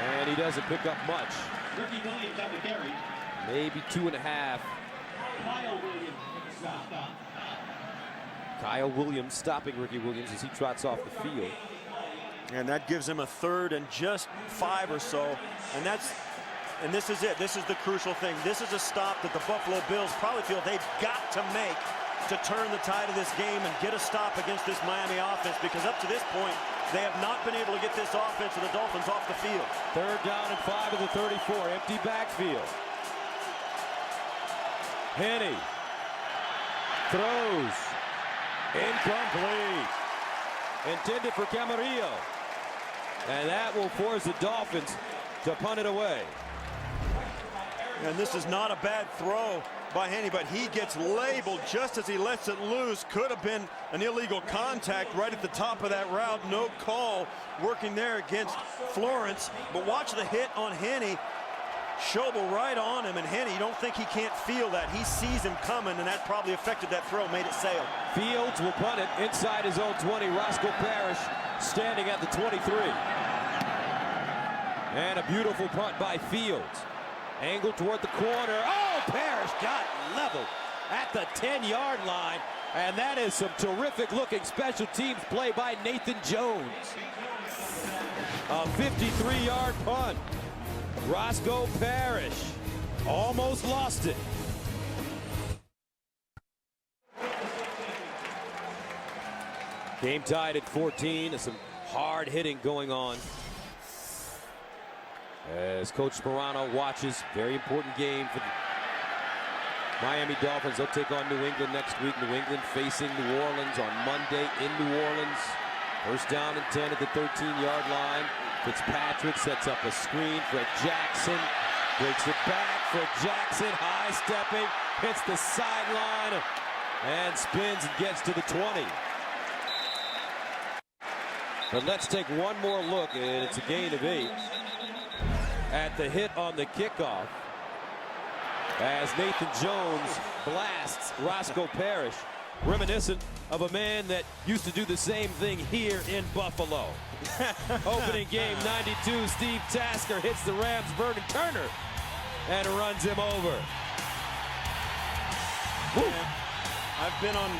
And he doesn't pick up much. Maybe 2.5. Kyle Williams stopping Ricky Williams as he trots off the field. And that gives him a 3rd and just 5 or so. And this is it. This is the crucial thing. This is a stop that the Buffalo Bills probably feel they've got to make to turn the tide of this game and get a stop against this Miami offense, because up to this point, they have not been able to get this offense of the Dolphins off the field. 3rd down and 5 of the 34. Empty backfield. Henne throws. Incomplete. Intended for Camarillo. And that will force the Dolphins to punt it away. And this is not a bad throw by Henne, but he gets labeled just as he lets it loose. Could have been an illegal contact right at the top of that route. No call working there against Florence. But watch the hit on Henne. Schobel right on him, and Henne, you don't think he can't feel that. He sees him coming, and that probably affected that throw, made it sail. Fields will punt it inside his own 20. Roscoe Parrish standing at the 23. And a beautiful punt by Fields. Angle toward the corner. Oh, Parrish got leveled at the 10-yard line. And that is some terrific looking special teams play by Nathan Jones. A 53-yard punt. Roscoe Parrish almost lost it. Game tied at 14. Some hard hitting going on as Coach Sperano watches. Very important game for the Miami Dolphins. They'll take on New England next week. New England facing New Orleans on Monday in New Orleans. First down and 10 at the 13-yard line. Fitzpatrick sets up a screen. Fred Jackson breaks it back. Fred Jackson high stepping, hits the sideline and spins and gets to the 20. But let's take one more look, and it's a gain of 8 at the hit on the kickoff as Nathan Jones blasts Roscoe Parrish, reminiscent of a man that used to do the same thing here in Buffalo. Opening game 92, Steve Tasker hits the Rams' Vernon Turner and runs him over. I've been on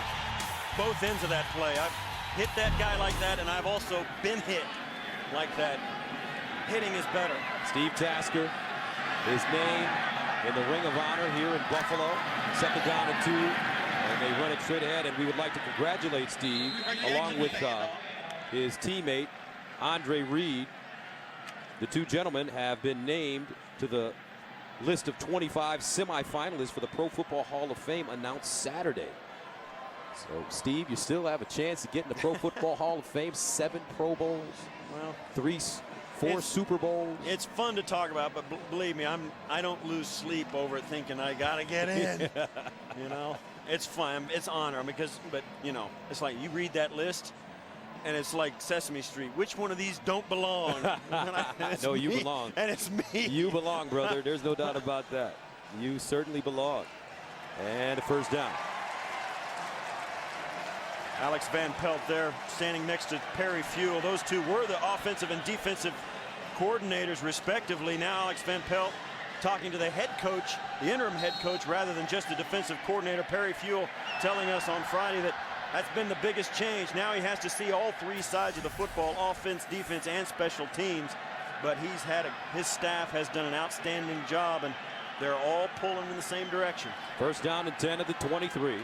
both ends of that play. I've hit that guy like that, and I've also been hit like that. Hitting is better. Steve Tasker, his name in the Ring of Honor here in Buffalo. 2nd down and 2, and they run it straight ahead, and we would like to congratulate Steve along with his teammate Andre Reed. The two gentlemen have been named to the list of 25 semifinalists for the Pro Football Hall of Fame announced Saturday. So, Steve, you still have a chance to get in the Pro Football Hall of Fame. 7 Pro Bowls, well, 4 Super Bowls. It's fun to talk about, but believe me, I don't lose sleep over it thinking I gotta get in. You know, it's fun, it's honor, but you know, it's like you read that list, and it's like Sesame Street. Which one of these don't belong? No, you belong. And it's me. You belong, brother. There's no doubt about that. You certainly belong. And a first down. Alex Van Pelt there standing next to Perry Fuel. Those two were the offensive and defensive coordinators respectively. Now Alex Van Pelt talking to the head coach, the interim head coach, rather than just the defensive coordinator. Perry Fuel telling us on Friday that that's been the biggest change. Now he has to see all three sides of the football, offense, defense, and special teams. But his staff has done an outstanding job, and they're all pulling in the same direction. First down and 10 at the 23.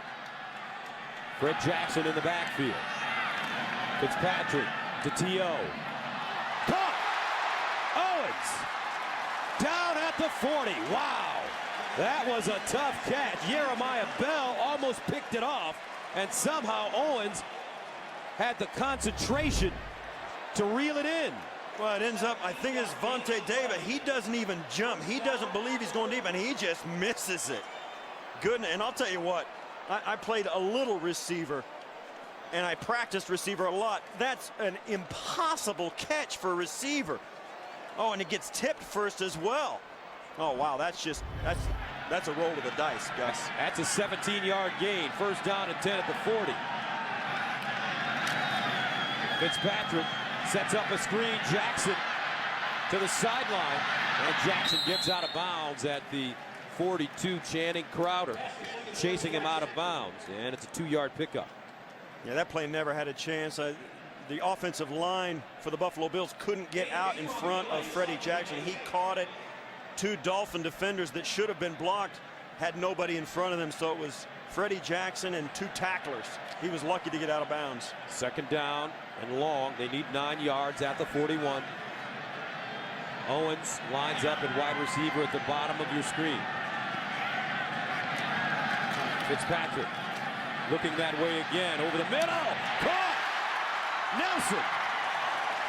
Fred Jackson in the backfield. Fitzpatrick to T.O. Caught! Owens down at the 40. Wow, that was a tough catch. Jeremiah Bell almost picked it off, and somehow Owens had the concentration to reel it in. Well, it ends up, I think it's Vontae Davis. He doesn't even jump. He doesn't believe he's going deep, and he just misses it. Goodness, and I'll tell you what, I played a little receiver, and I practiced receiver a lot. That's an impossible catch for a receiver. Oh, and it gets tipped first as well. Oh, wow, that's a roll of the dice, Gus. That's a 17-yard gain. First down and 10 at the 40. Fitzpatrick sets up a screen. Jackson to the sideline, and Jackson gets out of bounds at the 42. Channing Crowder chasing him out of bounds, and it's a 2-yard pickup. Yeah, that play never had a chance. The offensive line for the Buffalo Bills couldn't get out in front of Freddie Jackson. He caught it. Two Dolphin defenders that should have been blocked had nobody in front of them, so it was Freddie Jackson and two tacklers. He was lucky to get out of bounds. Second down and long. They need 9 yards at the 41. Owens lines up at wide receiver at the bottom of your screen. Fitzpatrick looking that way again, over the middle. Caught! Nelson.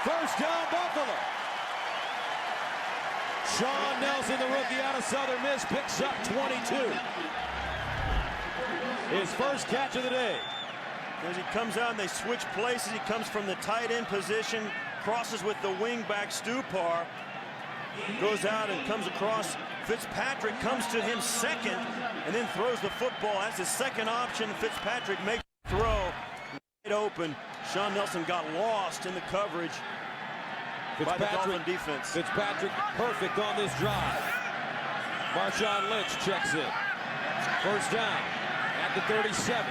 First down, Buffalo. Sean Nelson, the rookie out of Southern Miss, picks up 22. His first catch of the day. As he comes out and they switch places, he comes from the tight end position, crosses with the wing back Stupar, goes out and comes across. Fitzpatrick comes to him second and then throws the football. That's his second option. Fitzpatrick makes the throw. Wide open. Sean Nelson got lost in the coverage by the Dolphin defense. Fitzpatrick perfect on this drive. Marshawn Lynch checks in. First down at the 37.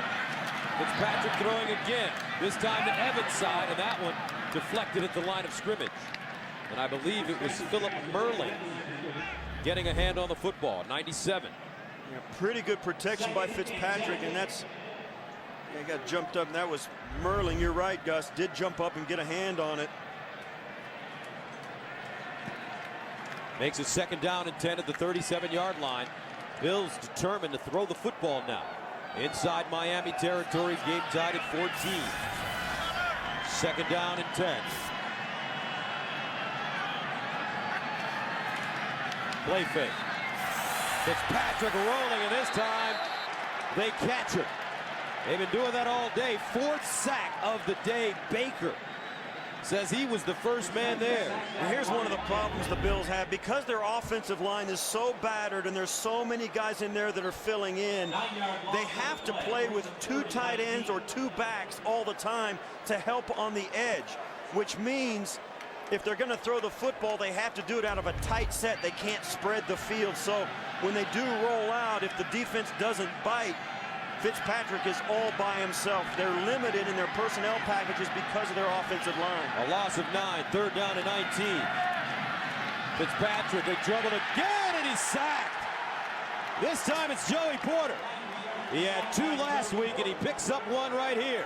Fitzpatrick throwing again, this time to Evans' side, and that one deflected at the line of scrimmage. And I believe it was Philip Merlin getting a hand on the football, 97. Yeah, pretty good protection by Fitzpatrick, and he got jumped up, and that was Merlin. You're right, Gus, did jump up and get a hand on it. Makes it second down and 10 at the 37-yard line. Bills determined to throw the football now. Inside Miami territory, game tied at 14. Second down and 10. Play fake. Fitzpatrick rolling, and this time they catch him. They've been doing that all day. Fourth sack of the day. Baker says he was the first man there. And here's one of the problems the Bills have. Because their offensive line is so battered and there's so many guys in there that are filling in, they have to play with two tight ends or two backs all the time to help on the edge, which means if they're going to throw the football, they have to do it out of a tight set. They can't spread the field. So when they do roll out, if the defense doesn't bite, Fitzpatrick is all by himself. They're limited in their personnel packages because of their offensive line. A loss of 9, third down and 19. Fitzpatrick, they trouble again, and he's sacked. This time it's Joey Porter. He had 2 last week, and he picks up 1 right here.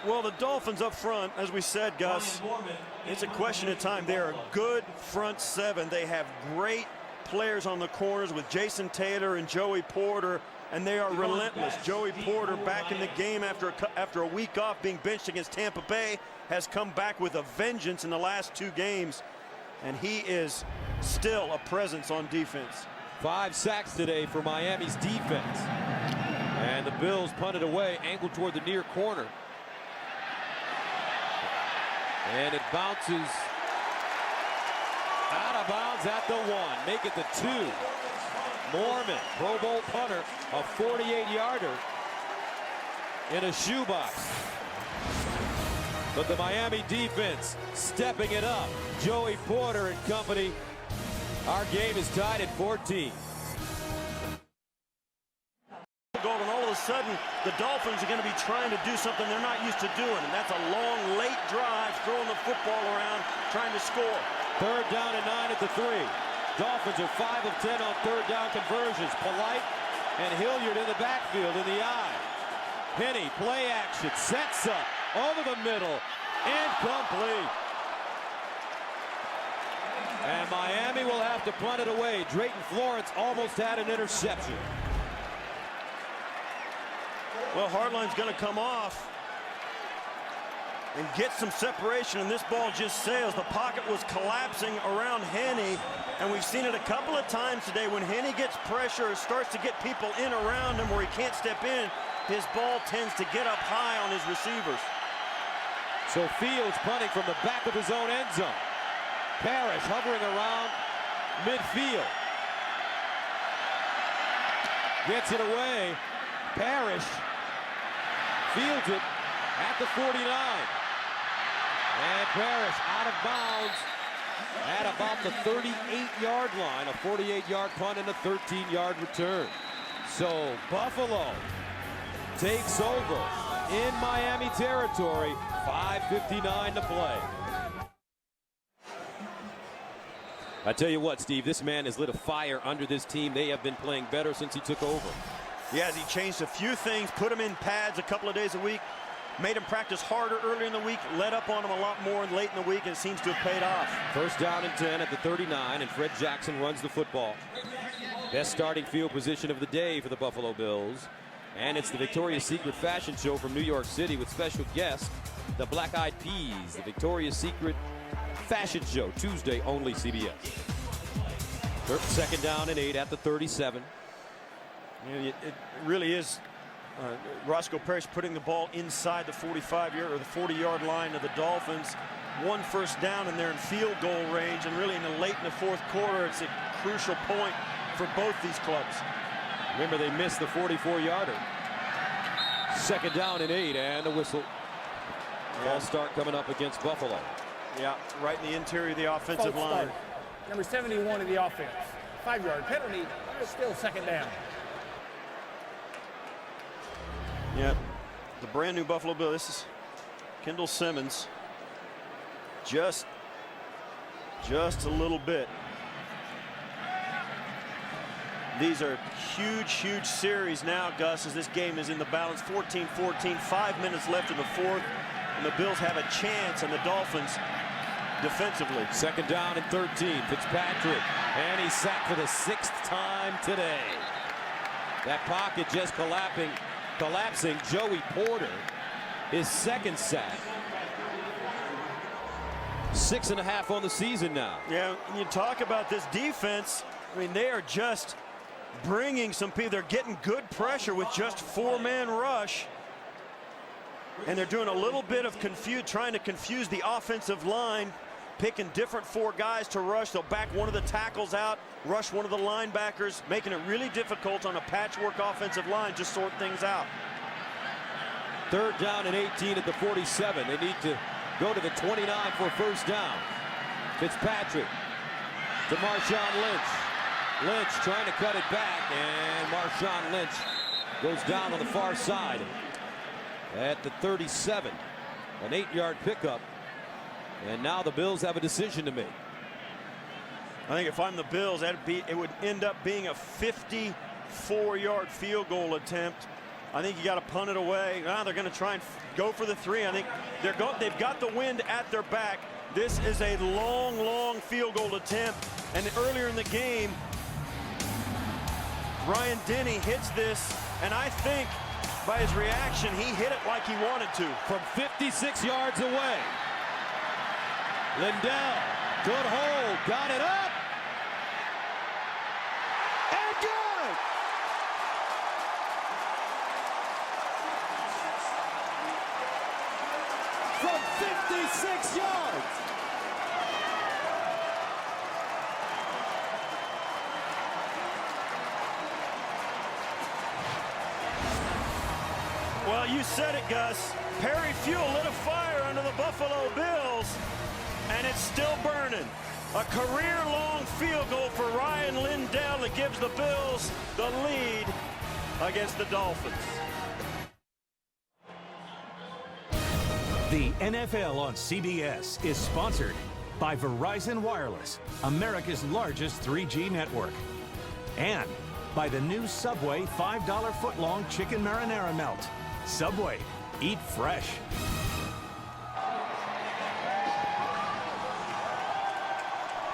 Well, the Dolphins up front, as we said, Gus, it's a question of time. They're a good front seven. They have great players on the corners with Jason Taylor and Joey Porter, and they are relentless. Joey Porter, back in the game after a week off being benched against Tampa Bay, has come back with a vengeance in the last 2 games, and he is still a presence on defense. 5 sacks today for Miami's defense, and the Bills punted away, angled toward the near corner, and it bounces out of bounds at the 1. Make it the 2. Mormon, Pro Bowl punter, a 48-yarder in a shoebox. But the Miami defense stepping it up. Joey Porter and company. Our game is tied at 14. And all of a sudden, the Dolphins are going to be trying to do something they're not used to doing, and that's a long, late drive, throwing the football around, trying to score. Third down and 9 at the 3. Dolphins are 5 of 10 on third down conversions. Polite and Hilliard in the backfield in the eye. Penny, play action, sets up, over the middle, incomplete. And Miami will have to punt it away. Drayton Florence almost had an interception. Well, Hardline's going to come off and get some separation, and this ball just sails. The pocket was collapsing around Henne, and we've seen it a couple of times today. When Henne gets pressure or starts to get people in around him where he can't step in, his ball tends to get up high on his receivers. So Fields punting from the back of his own end zone. Parrish hovering around midfield. Gets it away. Parrish fields it at the 49. And Parrish out of bounds at about the 38-yard line. A 48-yard punt and a 13-yard return. So Buffalo takes over in Miami territory. 5:59 to play. I tell you what, Steve, this man has lit a fire under this team. They have been playing better since he took over. Yes, he changed a few things, put him in pads a couple of days a week, made him practice harder earlier in the week, let up on him a lot more late in the week, and it seems to have paid off. First down and 10 at the 39, and Fred Jackson runs the football. Best starting field position of the day for the Buffalo Bills. And it's the Victoria's Secret fashion show from New York City with special guest, the Black Eyed Peas, the Victoria's Secret fashion show, Tuesday only, CBS. Second down and 8 at the 37. It really is Roscoe Parrish putting the ball inside the 45-yard or the 40-yard line of the Dolphins. One first down, and they're in field goal range, and really late in the fourth quarter, it's a crucial point for both these clubs. Remember, they missed the 44-yarder. Second down and 8, and a whistle. False start coming up against Buffalo. Yeah, right in the interior of the offensive line. Number 71 of the offense. 5-yard penalty, still second down. Yeah, the brand new Buffalo Bill. This is Kendall Simmons. Just a little bit. These are huge series now, Gus, as this game is in the balance. 14-14, 5 minutes left in the fourth, and the Bills have a chance, and the Dolphins defensively. Second down and 13, Fitzpatrick, and he's sacked for the 6th time today. That pocket just collapsing. Joey Porter, his second sack. 6.5 on the season now. Yeah, and you talk about this defense. I mean, they are just bringing some people. They're getting good pressure with just 4-man rush. And they're doing a little bit of trying to confuse the offensive line, picking different 4 guys to rush. They'll back one of the tackles out, rush one of the linebackers, making it really difficult on a patchwork offensive line to sort things out. Third down and 18 at the 47. They need to go to the 29 for a first down. Fitzpatrick to Marshawn Lynch. Lynch trying to cut it back, and Marshawn Lynch goes down on the far side at the 37. An 8-yard pickup. And now the Bills have a decision to make. I think if I'm the Bills, it would end up being a 54-yard field goal attempt. I think you got to punt it away. Now they're going to try and go for the 3. I think they've got the wind at their back. This is a long field goal attempt. And earlier in the game, Ryan Denny hits this, and I think by his reaction, he hit it like he wanted to. From 56 yards away. Lindell, good hold, got it up. And good! From 56 yards. Well, you said it, Gus. Perry Fuel lit a fire under the Buffalo Bills, and it's still burning. A career-long field goal for Ryan Lindell that gives the Bills the lead against the Dolphins. The NFL on CBS is sponsored by Verizon Wireless, America's largest 3G network. And by the new Subway $5 footlong chicken marinara melt. Subway, eat fresh.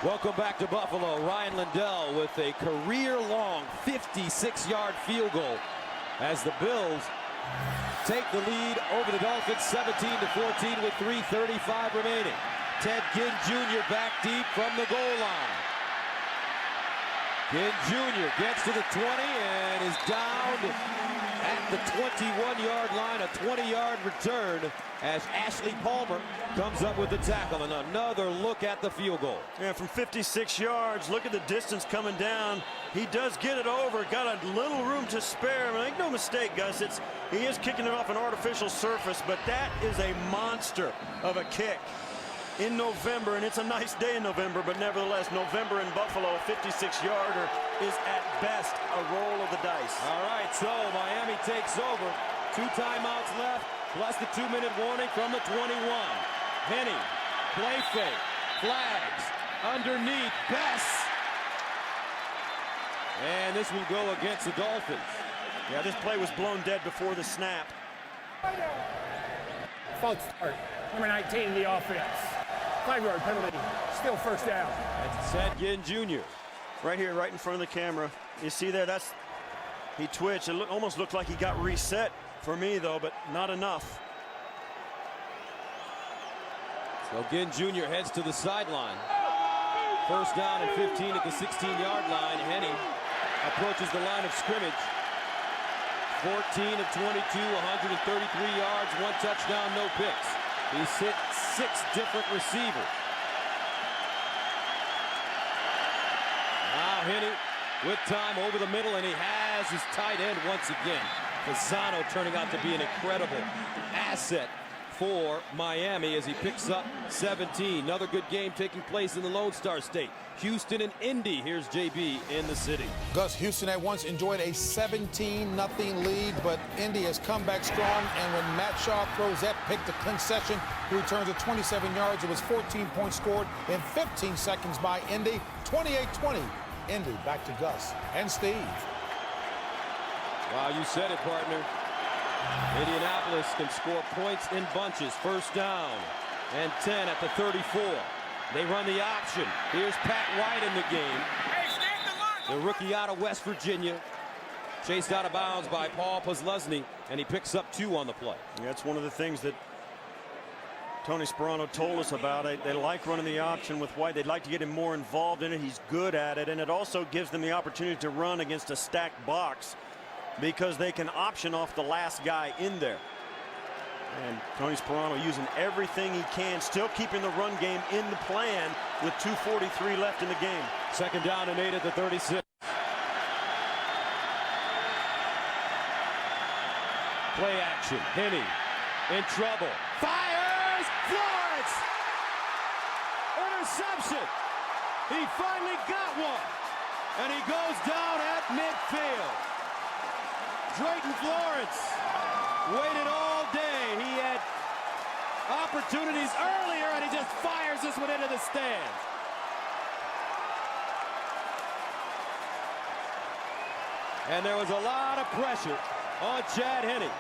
Welcome back to Buffalo. Ryan Lindell with a career-long 56-yard field goal as the Bills take the lead over the Dolphins 17-14 with 3:35 remaining. Ted Ginn Jr. back deep from the goal line. Ginn Jr. gets to the 20 and is down at the 21-yard line. A 20-yard return as Ashley Palmer comes up with the tackle, and another look at the field goal. Yeah, from 56 yards, look at the distance coming down. He does get it over, got a little room to spare. Make no mistake, Gus, he is kicking it off an artificial surface, but that is a monster of a kick in November, and it's a nice day in November, but nevertheless, November in Buffalo, a 56-yarder is at best a roll of the dice. All right, so Miami takes over. 2 timeouts left, plus the 2-minute warning from the 21. Henny, play fake, flags, underneath, Bess. And this will go against the Dolphins. Yeah, this play was blown dead before the snap. False start. Number 19 in the offense. 5-yard penalty. Still first down. That's Ted Ginn Jr. Right here, right in front of the camera. You see there, he twitched. It almost looked like he got reset for me, though, but not enough. So Ginn Jr. heads to the sideline. First down and 15 at the 16-yard line. Henny approaches the line of scrimmage. 14 of 22, 133 yards, 1 touchdown, no picks. He's hit 6 different receivers. Now Henny with time over the middle, and he has his tight end once again. Fasano turning out to be an incredible asset for Miami as he picks up 17. Another good game taking place in the Lone Star State. Houston and Indy. Here's JB in the city. Gus, Houston at once enjoyed a 17-0 lead, but Indy has come back strong, and when Matt Shaw throws that pick to Clint Session, who returns at 27 yards, it was 14 points scored in 15 seconds by Indy. 28-20. Indy back to Gus and Steve. Wow, you said it, partner. Indianapolis can score points in bunches. First down and 10 at the 34. They run the option. Here's Pat White in the game. The rookie out of West Virginia. Chased out of bounds by Paul Posluszny, and he picks up 2 on the play. That's one of the things that Tony Sparano told us about. They like running the option with White. They'd like to get him more involved in it. He's good at it, and it also gives them the opportunity to run against a stacked box because they can option off the last guy in there. And Tony Sparano using everything he can, still keeping the run game in the plan with 2:43 left in the game. Second down and 8 at the 36. Play action. Henny in trouble. Fires! Florence! Interception! He finally got one. And he goes down at midfield. Drayton Florence waited all day. He had opportunities earlier, and he just fires this one into the stands. And there was a lot of pressure on Chad Henne.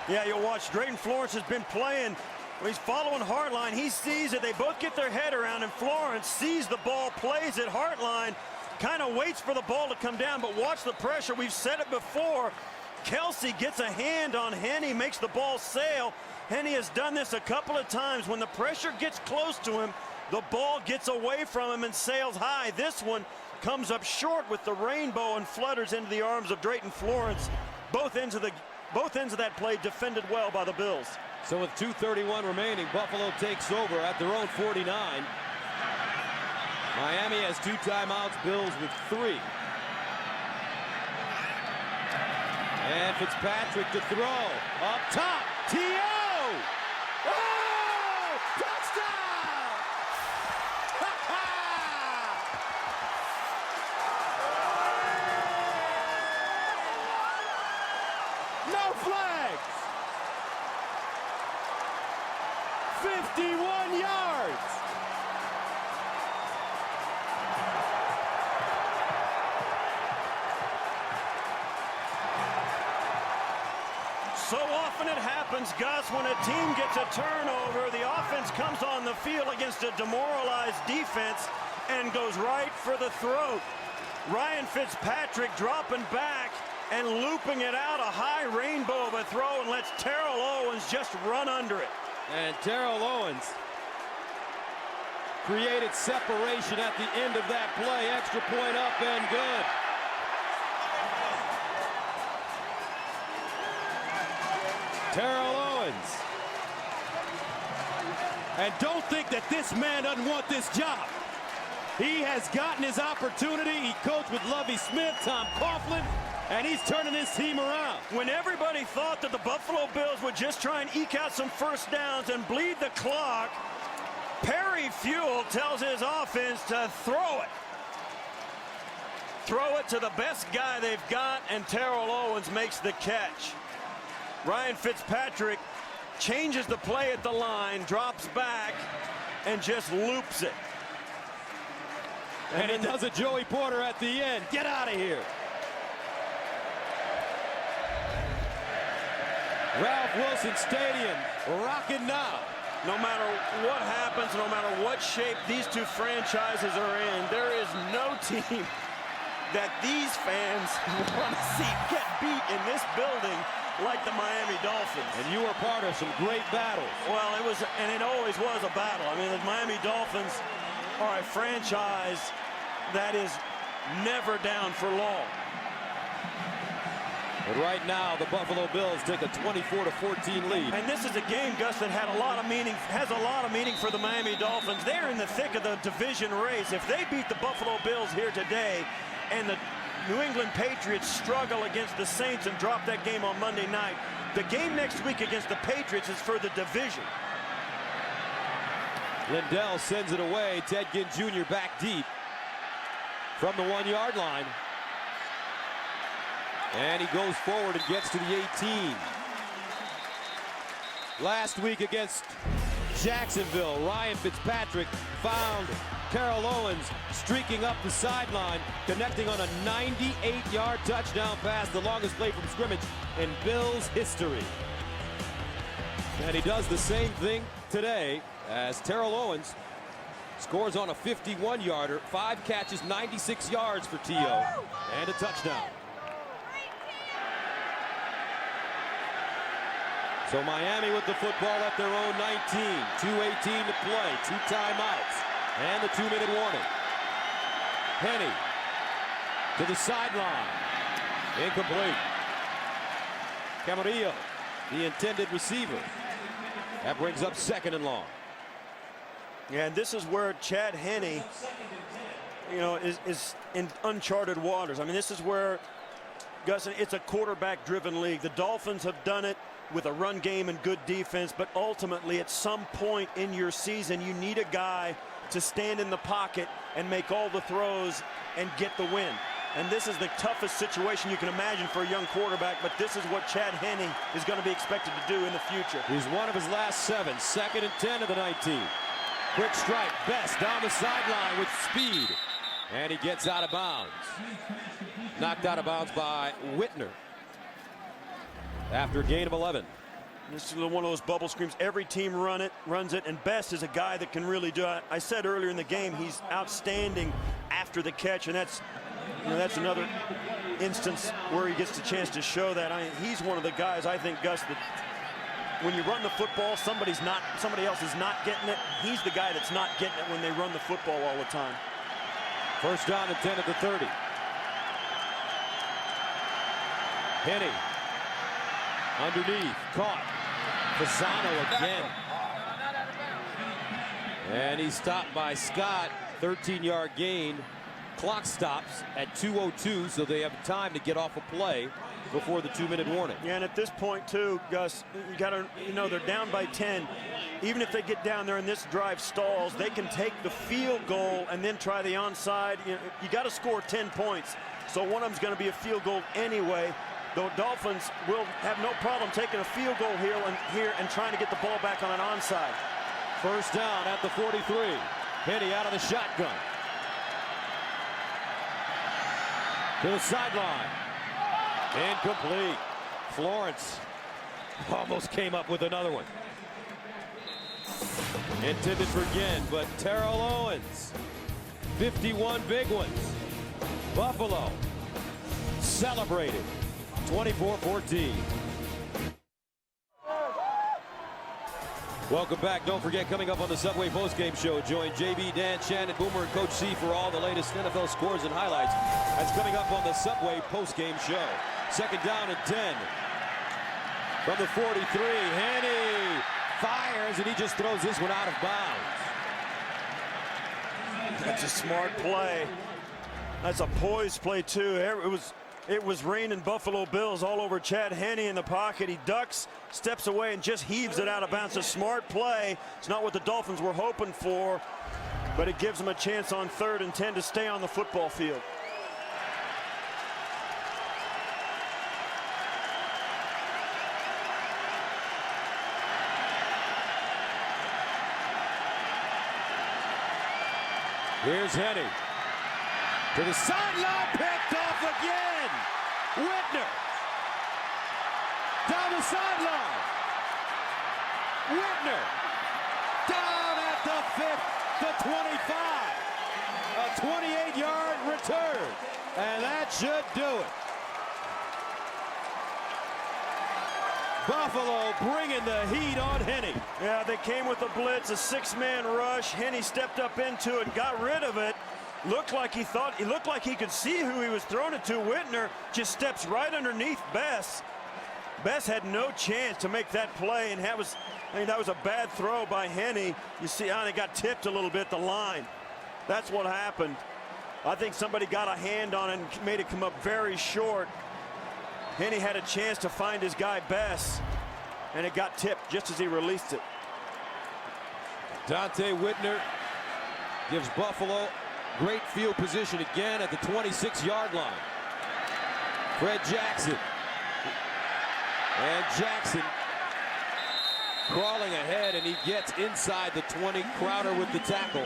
Yeah, you'll watch. Drayton Florence has been playing. He's following Hartline. He sees it. They both get their head around, and Florence sees the ball, plays it. Hartline kind of waits for the ball to come down, but watch the pressure. We've said it before. Kelsey gets a hand on Henne, makes the ball sail. Henne has done this a couple of times. When the pressure gets close to him, the ball gets away from him and sails high. This one comes up short with the rainbow and flutters into the arms of Drayton Florence. Both ends of that play defended well by the Bills. So with 2:31 remaining, Buffalo takes over at their own 49. Miami has 2 timeouts, Bills with 3. And Fitzpatrick to throw. Up top. T.O. Oh! Touchdown! No flags. 51 yards. So often it happens, Gus, when a team gets a turnover, the offense comes on the field against a demoralized defense and goes right for the throat. Ryan Fitzpatrick dropping back and looping it out, a high rainbow of a throw, and lets Terrell Owens just run under it. And Terrell Owens created separation at the end of that play. Extra point up and good. Terrell Owens. And don't think that this man doesn't want this job. He has gotten his opportunity. He coached with Lovie Smith, Tom Coughlin, and he's turning his team around. When everybody thought that the Buffalo Bills would just try and eke out some first downs and bleed the clock, Perry Fuel tells his offense to throw it. Throw it to the best guy they've got, and Terrell Owens makes the catch. Ryan Fitzpatrick changes the play at the line, drops back, and just loops it. And he does a Joey Porter at the end. Get out of here. Ralph Wilson Stadium rocking now. No matter what happens, no matter what shape these two franchises are in, there is no team that these fans want to see get beat in this building like the Miami Dolphins. And you were part of some great battles. Well, it was, and it always was a battle. I mean, the Miami Dolphins are a franchise that is never down for long. But right now, the Buffalo Bills take a 24-14 lead. And this is a game, Gus, that had a lot of meaning, has a lot of meaning for the Miami Dolphins. They're in the thick of the division race. If they beat the Buffalo Bills here today, and the New England Patriots struggle against the Saints and drop that game on Monday night, the game next week against the Patriots is for the division. Lindell sends it away. Ted Ginn Jr. back deep from the 1-yard line. And he goes forward and gets to the 18. Last week against Jacksonville, Ryan Fitzpatrick found Terrell Owens streaking up the sideline, connecting on a 98-yard touchdown pass, the longest play from scrimmage in Bills history. And he does the same thing today as Terrell Owens scores on a 51-yarder, 5 catches, 96 yards for T.O., and a touchdown. So Miami with the football at their own 19, 2:18 to play, 2 timeouts, and the 2-minute warning. Henny to the sideline, incomplete. Camarillo, the intended receiver. That brings up 2nd and long. And this is where Chad Henne, you know, is in uncharted waters. I mean, this is where, Gus, it's a quarterback-driven league. The Dolphins have done it with a run game and good defense, but ultimately at some point in your season you need a guy to stand in the pocket and make all the throws and get the win. And this is the toughest situation you can imagine for a young quarterback, but this is what Chad Henne is going to be expected to do in the future. He's one of his last 7, 2nd and 10 of the 19. Quick strike, Best down the sideline with speed, and he gets out of bounds. Knocked out of bounds by Whitner after a gain of 11. This is one of those bubble screens. Every team runs it, and Best is a guy that can really do it. I said earlier in the game he's outstanding after the catch, and that's another instance where he gets the chance to show that. He's one of the guys, I think, Gus, that when you run the football, somebody else is not getting it. He's the guy that's not getting it when they run the football all the time. 1st down and 10 at the 30. Henny underneath, caught. Fasano again. And he's stopped by Scott. 13-yard gain. Clock stops at 2:02, so they have time to get off a play. before the 2-minute warning. Yeah, and at this point too, Gus, you got to, they're down by 10. Even if they get down there and this drive stalls, they can take the field goal and then try the onside. You got to score 10 points. So one of them's going to be a field goal anyway. The Dolphins will have no problem taking a field goal here and trying to get the ball back on an onside. First down at the 43. Henney out of the shotgun. To the sideline. Incomplete. Florence almost came up with another one. Intended for Ginn, but Terrell Owens. 51 big ones. Buffalo celebrated. 24-14. Welcome back. Don't forget, coming up on the Subway postgame show, join JB, Dan, Shannon, Boomer, and Coach C for all the latest NFL scores and highlights. That's coming up on the Subway postgame show. Second down and 10. From the 43, Henney fires, and he just throws this one out of bounds. That's a smart play. That's a poised play, too. It was raining Buffalo Bills all over Chad Henne in the pocket. He ducks, steps away, and just heaves it out of bounds. A smart play. It's not what the Dolphins were hoping for, but it gives them a chance on 3rd and 10 to stay on the football field. Here's Henne. To the sideline, picked off again. Whitner. Down the sideline. Whitner. Down at the 5, the 25. A 28-yard return. And that should do it. Buffalo bringing the heat on Henne. Yeah, they came with a blitz, a 6-man rush. Henne stepped up into it, got rid of it. Looked like he could see who he was throwing it to. Whitner just steps right underneath Bess. Bess had no chance to make that play, and that was a bad throw by Henne. You see how they got tipped a little bit, the line. That's what happened. I think somebody got a hand on it and made it come up very short. Henne had a chance to find his guy Bess, and it got tipped just as he released it. Dante Whitner gives Buffalo great field position again at the 26-yard line. Fred Jackson. And Jackson crawling ahead, and he gets inside the 20. Crowder with the tackle.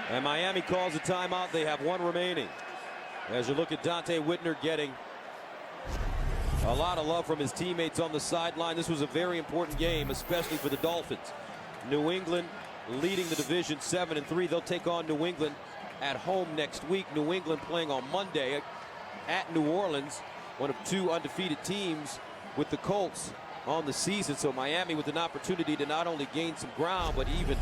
And Miami calls a timeout. They have one remaining. As you look at Dante Whitner getting a lot of love from his teammates on the sideline. This was a very important game, especially for the Dolphins. New England leading the division 7-3. They'll take on New England at home next week. New England playing on Monday at New Orleans, one of 2 undefeated teams with the Colts on the season. So Miami with an opportunity to not only gain some ground, but even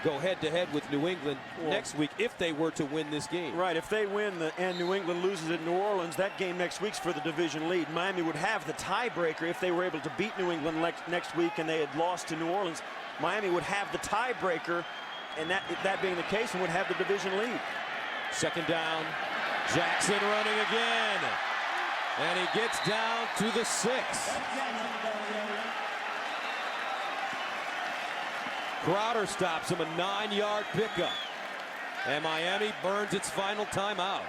go head-to-head with New England next week if they were to win this game. Right, if they win and New England loses at New Orleans, that game next week's for the division lead. Miami would have the tiebreaker if they were able to beat New England next week and they had lost to New Orleans. Miami would have the tiebreaker, and that being the case, and would have the division lead. Second down, Jackson running again, and he gets down to the 6. Crowder stops him, a 9-yard pickup. And Miami burns its final timeout.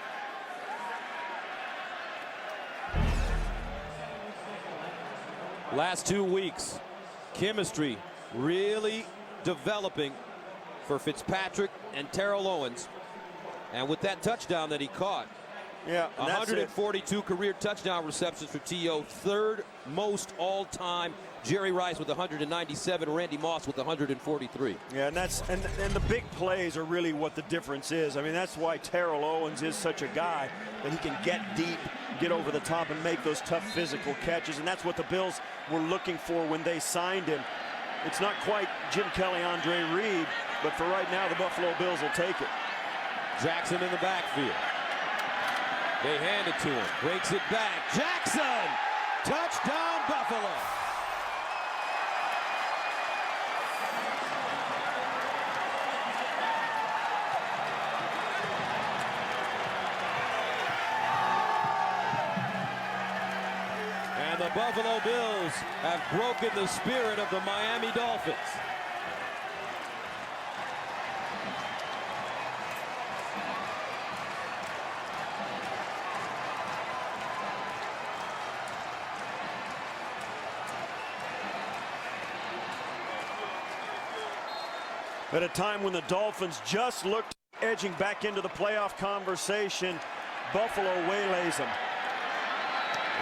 Last 2 weeks, chemistry really developing for Fitzpatrick and Terrell Owens. And with that touchdown that he caught, 142 career touchdown receptions for T.O., 3rd most all-time. Jerry Rice with 197, Randy Moss with 143. Yeah, and the big plays are really what the difference is. I mean, that's why Terrell Owens is such a guy, that he can get deep, get over the top, and make those tough physical catches. And that's what the Bills were looking for when they signed him. It's not quite Jim Kelly, Andre Reed, but for right now, the Buffalo Bills will take it. Jackson in the backfield. They hand it to him, breaks it back. Jackson! Touchdown, Buffalo! And the Buffalo Bills have broken the spirit of the Miami Dolphins. At a time when the Dolphins just looked edging back into the playoff conversation, Buffalo waylays them.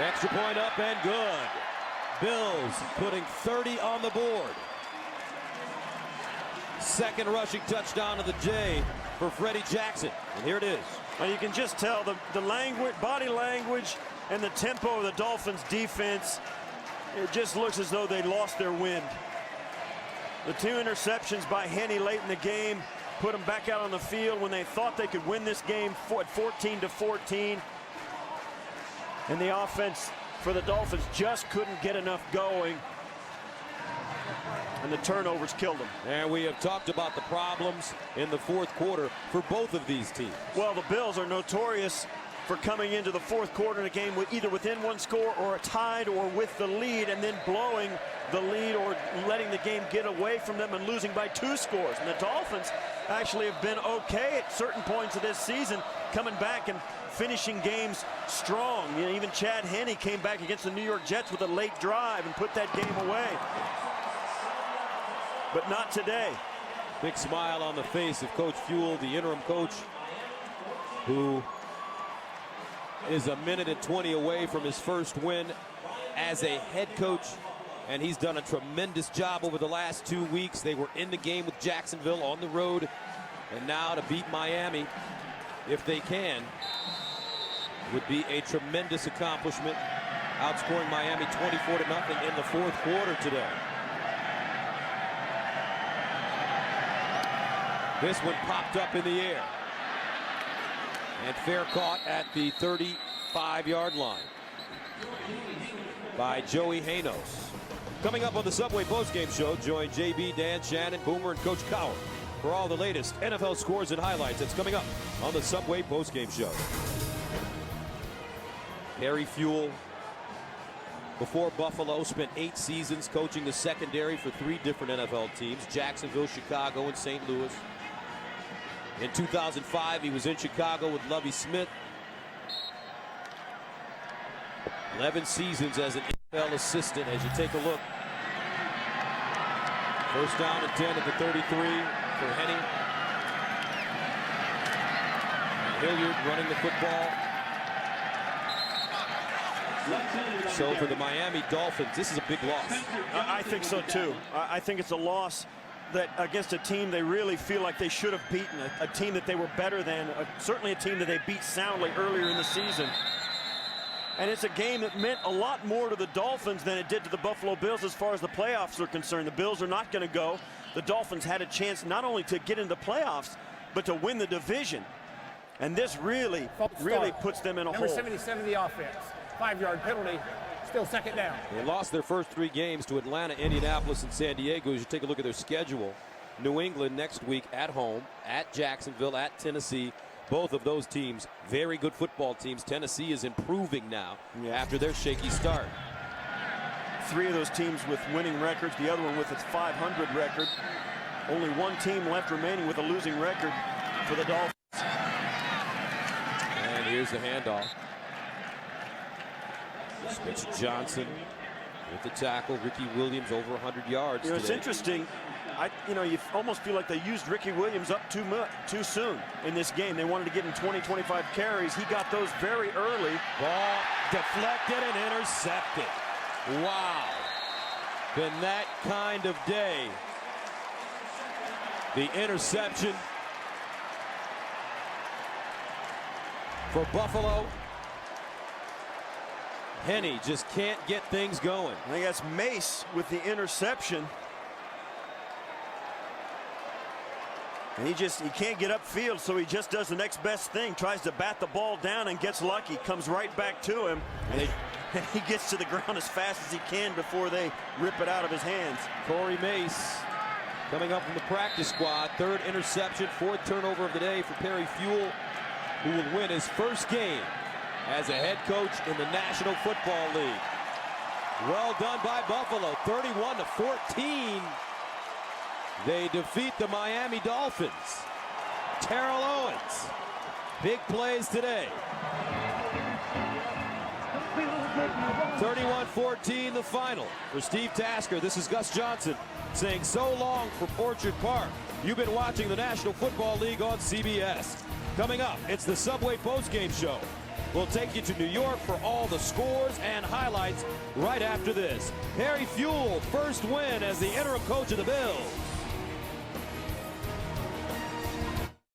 Extra point up and good. Bills putting 30 on the board. Second rushing touchdown of the J for Freddie Jackson. And here it is. Well, you can just tell the language, body language and the tempo of the Dolphins defense, it just looks as though they lost their wind. The two interceptions by Henne late in the game put them back out on the field when they thought they could win this game at 14-14. And the offense for the Dolphins just couldn't get enough going. And the turnovers killed them. And we have talked about the problems in the fourth quarter for both of these teams. Well, the Bills are notorious for coming into the fourth quarter in a game with either within one score or tied or with the lead and then blowing the lead or letting the game get away from them and losing by 2 scores. And the Dolphins actually have been okay at certain points of this season, coming back and finishing games strong. You know, even Chad Henne came back against the New York Jets with a late drive and put that game away. But not today. Big smile on the face of Coach Fuel, the interim coach, who is a minute and 20 away from his first win as a head coach. And he's done a tremendous job over the last 2 weeks. They were in the game with Jacksonville on the road. And now to beat Miami, if they can, would be a tremendous accomplishment. Outscoring Miami 24-0 in the fourth quarter today. This one popped up in the air. And fair caught at the 35-yard line by Joey Hanos. Coming up on the Subway postgame show, join JB, Dan, Shannon, Boomer, and Coach Cowher for all the latest NFL scores and highlights. That's coming up on the Subway postgame show. Perry Fuel, before Buffalo, spent 8 seasons coaching the secondary for 3 different NFL teams, Jacksonville, Chicago, and St. Louis. In 2005, he was in Chicago with Lovie Smith. 11 seasons as an NFL assistant. As you take a look, first down and 10 at the 33 for Henne. Hilliard running the football. So for the Miami Dolphins, this is a big loss. I think so too. I think it's a loss that against a team they really feel like they should have beaten, a team that they were better than, certainly a team that they beat soundly earlier in the season. And it's a game that meant a lot more to the Dolphins than it did to the Buffalo Bills as far as the playoffs are concerned. The Bills are not going to go. The Dolphins had a chance not only to get into the playoffs, but to win the division. And this really puts them in a hole. Number 77, the offense. 5-yard penalty. Still second down. They lost their first 3 games to Atlanta, Indianapolis, and San Diego. As you take a look at their schedule, New England next week at home, at Jacksonville, at Tennessee. Both of those teams, very good football teams. Tennessee is improving now after their shaky start. 3 of those teams with winning records, the other one with its 500 record. Only 1 team left remaining with a losing record for the Dolphins. And here's the handoff. Spencer Johnson with the tackle. Ricky Williams over 100 yards. It's interesting. You almost feel like they used Ricky Williams up too soon in this game. They wanted to give him 20-25 carries. He got those very early. Ball deflected and intercepted. Wow. Been that kind of day. The interception for Buffalo. Henne just can't get things going. I think that's Mace with the interception. And he can't get upfield, so he just does the next best thing, tries to bat the ball down and gets lucky, comes right back to him, and he gets to the ground as fast as he can before they rip it out of his hands. Corey Mace coming up from the practice squad. 3rd interception, 4th turnover of the day for Perry Fuel, who will win his first game as a head coach in the National Football League. Well done by Buffalo, 31-14. They defeat the Miami Dolphins. Terrell Owens, big plays today. 31-14 the final. For Steve Tasker, this is Gus Johnson saying so long for Orchard Park. You've been watching the National Football League on CBS. Coming up, it's the Subway postgame show. We'll take you to New York for all the scores and highlights right after this. Harry Fuel, first win as the interim coach of the Bills.